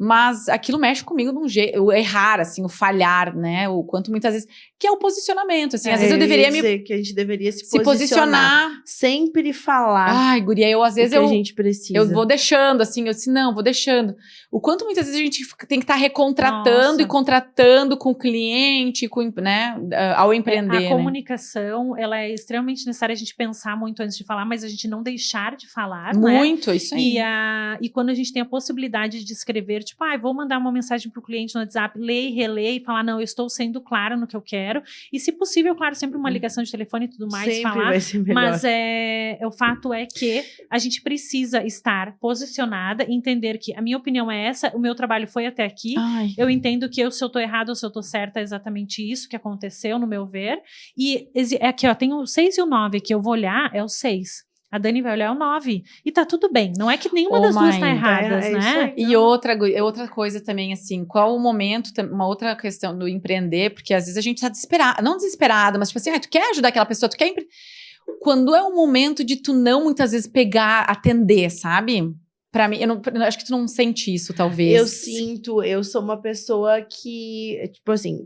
Mas aquilo mexe comigo de um jeito, o errar, assim, o falhar, né? O quanto muitas vezes, que é o posicionamento, assim, às vezes eu deveria dizer que a gente deveria se posicionar. Sempre falar. Ai, guria, às vezes a gente precisa. Eu vou deixando, assim, eu disse, não, vou deixando. O quanto muitas vezes a gente tem que estar recontratando e contratando com o cliente, né? Ao empreender, a comunicação, ela é extremamente necessária a gente pensar muito antes de falar, mas a gente não deixar de falar, muito, né? Isso aí. E quando a gente tem a possibilidade de escrever, tipo, vou mandar uma mensagem pro cliente no WhatsApp, ler e reler e falar, não, eu estou sendo clara no que eu quero. E se possível, claro, sempre uma ligação de telefone e tudo mais, sempre falar. Vai ser melhor. Mas o fato é que a gente precisa estar posicionada e entender que a minha opinião é essa, o meu trabalho foi até aqui. Eu entendo que se eu tô errada ou se eu tô certa, é exatamente isso que aconteceu, no meu ver. E aqui, ó, tem o 6 e o 9 que eu vou olhar, é o 6. A Dani vai olhar o 9. E tá tudo bem. Não é que nenhuma das duas tá erradas, né? E outra coisa também, assim, qual o momento, uma outra questão do empreender, porque às vezes a gente tá desesperado, não desesperado, mas tipo assim, tu quer ajudar aquela pessoa, tu quer quando é o momento de tu não, muitas vezes, atender, sabe? Pra mim, eu acho que tu não sente isso, talvez. Eu sinto, eu sou uma pessoa que, tipo assim,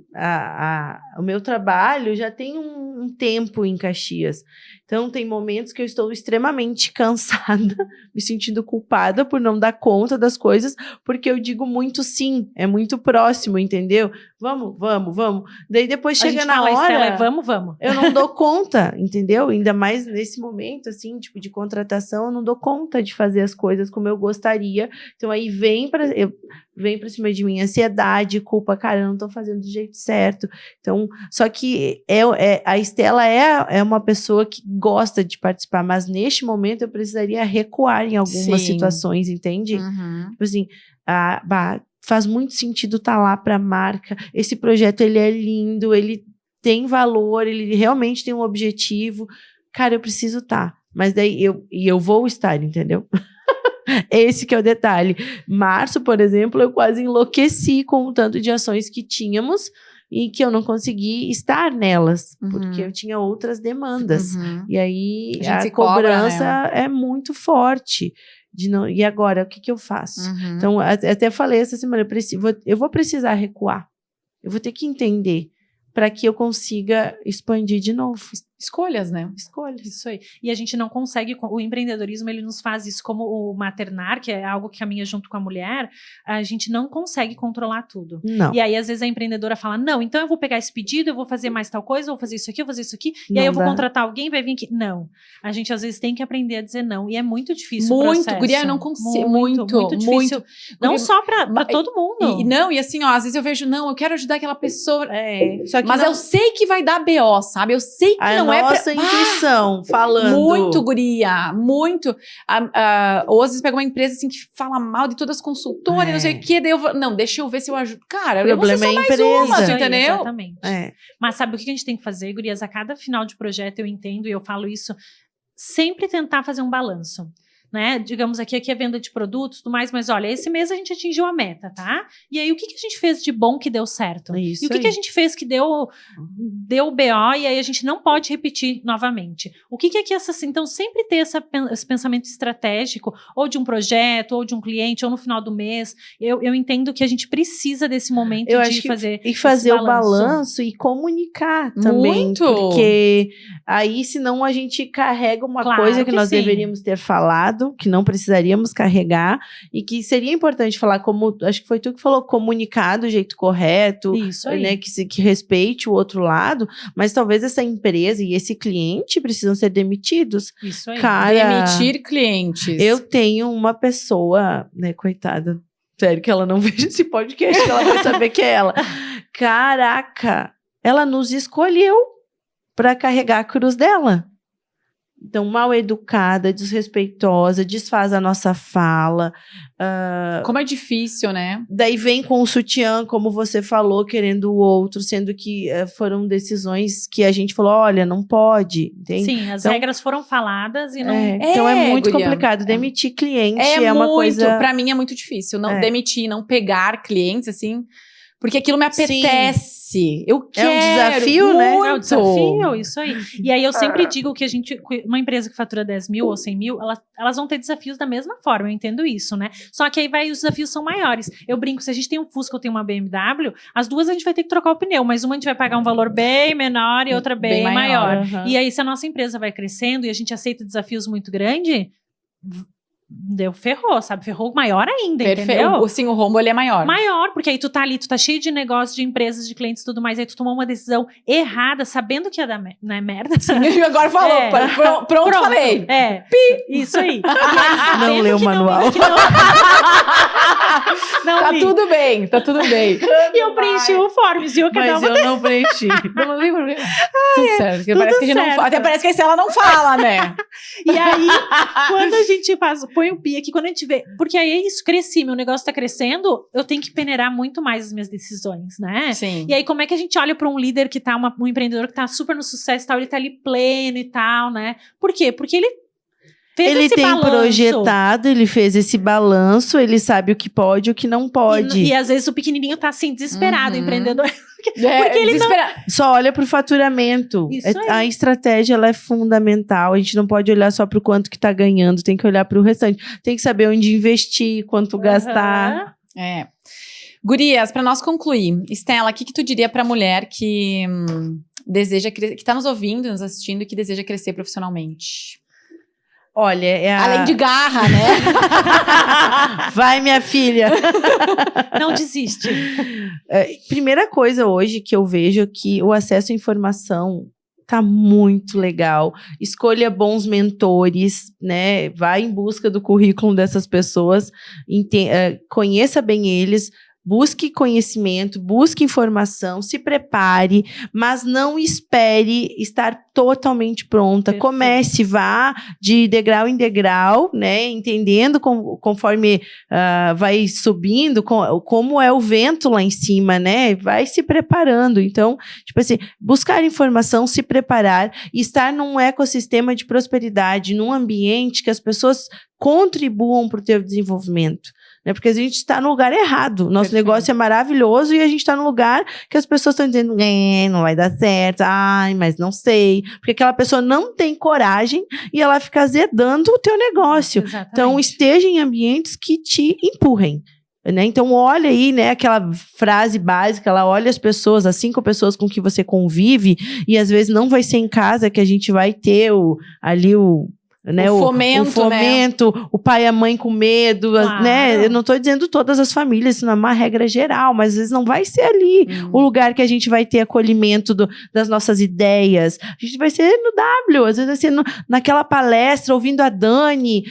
o meu trabalho já tem um tempo em Caxias. Então, tem momentos que eu estou extremamente cansada, me sentindo culpada por não dar conta das coisas, porque eu digo muito sim, é muito próximo, entendeu? Vamos. Daí depois A chega gente na fala, hora, Estela, vamos. eu não dou conta, entendeu? Ainda mais nesse momento, assim, tipo, de contratação, eu não dou conta de fazer as coisas como eu gostaria. Então aí vem pra cima de mim ansiedade, culpa, cara, eu não tô fazendo do jeito certo. Então, só que a Estela é uma pessoa que gosta de participar, mas neste momento eu precisaria recuar em algumas situações, entende? Tipo assim, faz muito sentido estar lá para a marca. Esse projeto, ele é lindo, ele tem valor, ele realmente tem um objetivo. Cara, eu preciso estar. Mas daí eu vou estar, entendeu? Esse que é o detalhe. Março, por exemplo, eu quase enlouqueci com o tanto de ações que tínhamos e que eu não consegui estar nelas, porque eu tinha outras demandas. E aí a cobrança é muito forte. E agora, o que eu faço? Então, até falei essa semana, eu vou precisar recuar. Eu vou ter que entender para que eu consiga expandir de novo. Escolhas, né? Escolhas. Isso aí. E a gente não consegue, o empreendedorismo, ele nos faz isso, como o maternar, que é algo que caminha junto com a mulher, a gente não consegue controlar tudo. Não. E aí, às vezes, a empreendedora fala, não, então eu vou pegar esse pedido, eu vou fazer mais tal coisa, eu vou fazer isso aqui, eu vou fazer isso aqui, e aí eu vou contratar alguém, vai vir aqui. Não. A gente, às vezes, tem que aprender a dizer não. E é muito difícil o processo. Guria, eu não consigo. Muito difícil. Não só pra todo mundo. E assim, ó, às vezes eu vejo, não, eu quero ajudar aquela pessoa. Só que mas eu sei que vai dar BO, sabe? Eu sei que não é nossa intuição falando. Muito, guria, muito. Ou às vezes pega uma empresa assim que fala mal de todas as consultoras, não sei o quê, daí não, deixa eu ver se eu ajudo. Cara, o problema é a empresa. Tu entendeu? Exatamente. Mas sabe o que a gente tem que fazer, gurias? A cada final de projeto eu entendo e eu falo isso, sempre tentar fazer um balanço. Né? Digamos aqui é venda de produtos e tudo mais, mas olha, esse mês a gente atingiu a meta, tá? E aí, o que a gente fez de bom que deu certo? Isso e o que a gente fez que deu BO e aí a gente não pode repetir novamente? O que é que então, sempre ter esse pensamento estratégico, ou de um projeto, ou de um cliente, ou no final do mês, eu entendo que a gente precisa desse momento de fazer e fazer o balanço e comunicar também, muito. Porque aí, senão a gente carrega uma coisa que nós deveríamos ter falado, que não precisaríamos carregar e que seria importante falar, como acho que foi tu que falou, comunicar do jeito correto, isso aí. Né, que respeite o outro lado, mas talvez essa empresa e esse cliente precisam ser demitidos. Isso aí. Cara, demitir clientes. Eu tenho uma pessoa, né, coitada, sério que ela não veja esse podcast, que ela vai saber que é ela. Caraca, ela nos escolheu para carregar a cruz dela. Então, mal educada, desrespeitosa, desfaz a nossa fala. Como é difícil, né? Daí vem com o sutiã, como você falou, querendo o outro, sendo que foram decisões que a gente falou, olha, não pode. Entende? Sim, as regras foram faladas e não... Então é muito complicado. Demitir cliente é uma muito, coisa... Pra mim é muito difícil. Não demitir, não pegar clientes, assim... Porque aquilo me apetece. Sim. Eu quero. É um desafio, muito. né? É um desafio, isso aí. E aí eu sempre digo que uma empresa que fatura 10 mil ou 100 mil, elas vão ter desafios da mesma forma, eu entendo isso, né? Só que aí os desafios são maiores. Eu brinco, se a gente tem um Fusca ou tem uma BMW, as duas a gente vai ter que trocar o pneu, mas uma a gente vai pagar um valor bem menor e outra bem maior. Uhum. E aí se a nossa empresa vai crescendo e a gente aceita desafios muito grandes, ferrou, sabe? Ferrou maior ainda, entendeu? Sim, o rombo ele é maior. Maior, porque aí tu tá ali, tu tá cheio de negócios, de empresas, de clientes e tudo mais, aí tu tomou uma decisão errada, sabendo que ia dar merda. Assim. Agora falou, pronto, falei. Isso aí. Não leu o manual. Tá tudo bem. E eu preenchi o Forms, viu? Mas eu não preenchi. Não tem problema. Tudo certo. Parece que a gente não fala. Até parece que a Estela não fala, né? E aí, quando a gente põe o pi aqui, quando a gente vê... Porque aí é isso, cresci, meu negócio tá crescendo, eu tenho que peneirar muito mais as minhas decisões, né? Sim. E aí, como é que a gente olha pra um líder que tá, um empreendedor que tá super no sucesso e tal, ele tá ali pleno e tal, né? Por quê? Porque ele tem projetado, ele fez esse balanço, ele sabe o que pode e o que não pode. E às vezes o pequenininho tá assim, desesperado, o empreendedor. Porque ele só olha pro faturamento. A estratégia, ela é fundamental. A gente não pode olhar só pro quanto que tá ganhando, tem que olhar pro restante. Tem que saber onde investir, quanto gastar. Gurias, pra nós concluir, Estela, o que tu diria pra mulher que deseja que tá nos ouvindo, nos assistindo e que deseja crescer profissionalmente? Olha, além de garra, né? Vai, minha filha. Não desiste. Primeira coisa hoje que eu vejo é que o acesso à informação tá muito legal. Escolha bons mentores, né? Vai em busca do currículo dessas pessoas, conheça bem eles. Busque conhecimento, busque informação, se prepare, mas não espere estar totalmente pronta. Perfeito. Comece, vá de degrau em degrau, né? Entendendo conforme vai subindo, como é o vento lá em cima, né? Vai se preparando. Então, tipo assim, buscar informação, se preparar e estar num ecossistema de prosperidade, num ambiente que as pessoas contribuam para o teu desenvolvimento. Né? Porque a gente está no lugar errado. Nosso negócio é maravilhoso e a gente está no lugar que as pessoas estão dizendo, não vai dar certo, ai, mas não sei. Porque aquela pessoa não tem coragem e ela fica azedando o teu negócio. Exatamente. Então, esteja em ambientes que te empurrem. Né? Então, olha aí, né, aquela frase básica, ela olha as pessoas, as 5 pessoas com que você convive, e às vezes não vai ser em casa que a gente vai ter o fomento, né? O pai e a mãe com medo, Claro. né? Eu não estou dizendo todas as famílias, isso não é uma regra geral, mas às vezes não vai ser ali o lugar que a gente vai ter acolhimento das nossas ideias. A gente vai ser no W, às vezes vai ser naquela palestra, ouvindo a Dani.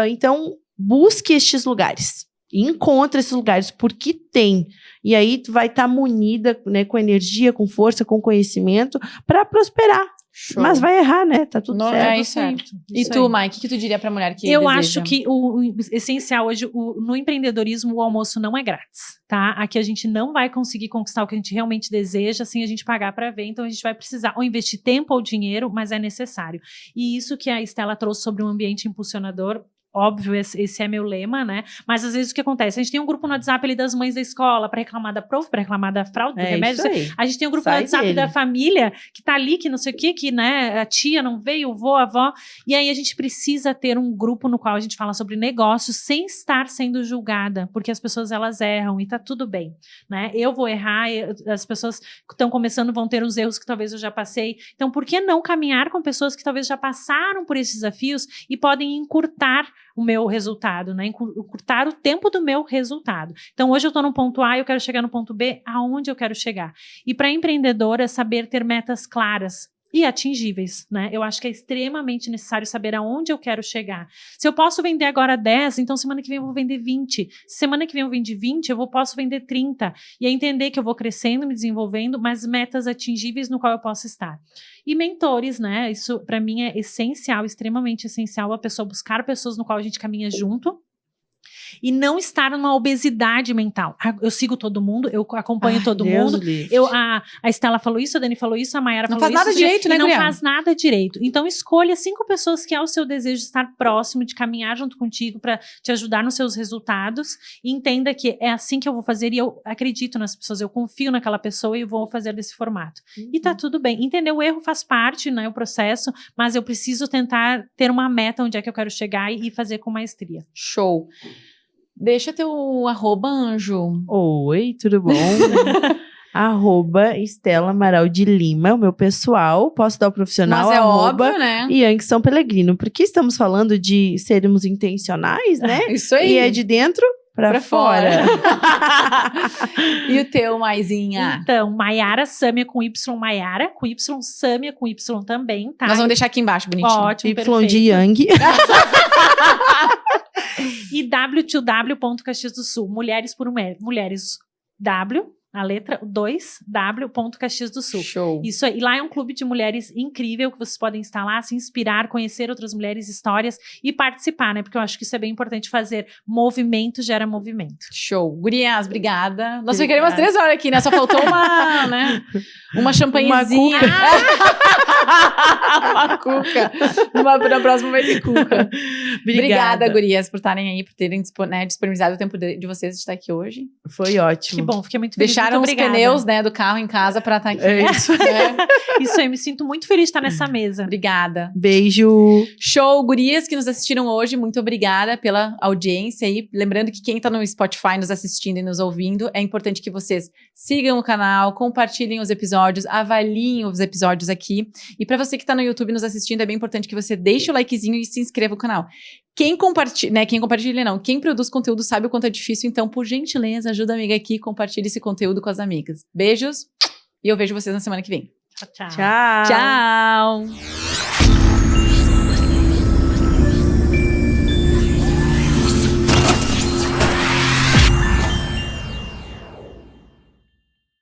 Então, busque estes lugares. Encontre esses lugares, porque tem. E aí, tu vai estar munida, né, com energia, com força, com conhecimento, para prosperar. Show. Mas vai errar, né? Tá tudo certo. É isso aí. E tu, Mike, o que tu diria pra mulher que Eu deseja? acho que o essencial hoje, no empreendedorismo, o almoço não é grátis, tá? Aqui a gente não vai conseguir conquistar o que a gente realmente deseja sem a gente pagar para ver, então a gente vai precisar ou investir tempo ou dinheiro, mas é necessário. E isso que a Estela trouxe sobre um ambiente impulsionador, óbvio, esse é meu lema, né? Mas às vezes o que acontece? A gente tem um grupo no WhatsApp ali das mães da escola para reclamar da prof, para reclamar da fraude, do remédio. Isso aí. A gente tem um grupo no WhatsApp da família que tá ali, que não sei o que, né? A tia não veio, o vô, a avó. E aí a gente precisa ter um grupo no qual a gente fala sobre negócios sem estar sendo julgada, porque as pessoas elas erram e tá tudo bem, né? Eu vou errar, as pessoas que estão começando vão ter os erros que talvez eu já passei. Então, por que não caminhar com pessoas que talvez já passaram por esses desafios e podem encurtar o meu resultado, né? Encurtar o tempo do meu resultado. Então, hoje eu estou no ponto A e eu quero chegar no ponto B, aonde eu quero chegar? E para empreendedora, saber ter metas claras e atingíveis, né? Eu acho que é extremamente necessário saber aonde eu quero chegar. Se eu posso vender agora 10, então semana que vem eu vou vender 20. Semana que vem eu vendo 20, posso vender 30. E é entender que eu vou crescendo, me desenvolvendo, mas metas atingíveis no qual eu posso estar. E mentores, né? Isso para mim é essencial, extremamente essencial, a pessoa buscar pessoas no qual a gente caminha junto. E não estar numa obesidade mental. Eu sigo todo mundo, eu acompanho todo mundo. A Estela falou isso, a Dani falou isso, a Mayara falou isso. Não faz nada direito, né, Não faz nada direito. Então, escolha 5 pessoas que é o seu desejo de estar próximo, de caminhar junto contigo para te ajudar nos seus resultados. E entenda que é assim que eu vou fazer e eu acredito nas pessoas, eu confio naquela pessoa e vou fazer desse formato. E tá tudo bem. Entendeu? O erro faz parte, né, o processo, mas eu preciso tentar ter uma meta onde é que eu quero chegar e fazer com maestria. Show. Deixa teu @ Anjo. Oi, tudo bom? @Estela Amaral de Lima, o meu pessoal. Posso dar o profissional? Mas é óbvio, né? Yang São Pellegrino. Porque estamos falando de sermos intencionais, né? Isso aí. E é de dentro pra fora. E o teu, Maisinha? Então, Mayara Sâmia com Y, Mayara com Y, Sâmia com Y também, tá? Nós vamos deixar aqui embaixo, bonitinho. Ótimo, Y perfeito. de Yang. E W2W. Caxias do Sul. Mulheres por mulheres. W, a letra 2, W. Caxias do Sul. Show. Isso aí. E lá é um clube de mulheres incrível que vocês podem estar lá, se inspirar, conhecer outras mulheres, histórias e participar, né? Porque eu acho que isso é bem importante fazer. Movimento gera movimento. Show. Gurias, obrigada. Nós ficaríamos 3 horas aqui, né? Só faltou uma champanhezinha. Uma cuca. Na próxima vai ter cuca. Obrigada, gurias, por estarem aí, por terem disponibilizado o tempo de vocês de estar aqui hoje. Foi ótimo. Que bom, fiquei muito feliz. tiraram os obrigada. pneus, né, do carro em casa pra estar aqui. É isso. Isso aí, me sinto muito feliz de estar nessa mesa. Obrigada. Beijo. Show, gurias que nos assistiram hoje, muito obrigada pela audiência aí. Lembrando que quem tá no Spotify nos assistindo e nos ouvindo, é importante que vocês sigam o canal, compartilhem os episódios, avaliem os episódios aqui. E pra você que tá no YouTube nos assistindo, é bem importante que você deixe o likezinho e se inscreva no canal. Quem compartilha, não, quem produz conteúdo sabe o quanto é difícil, então, por gentileza, ajuda a amiga aqui, compartilhe esse conteúdo com as amigas. Beijos e eu vejo vocês na semana que vem. Tchau, tchau. Tchau. Tchau!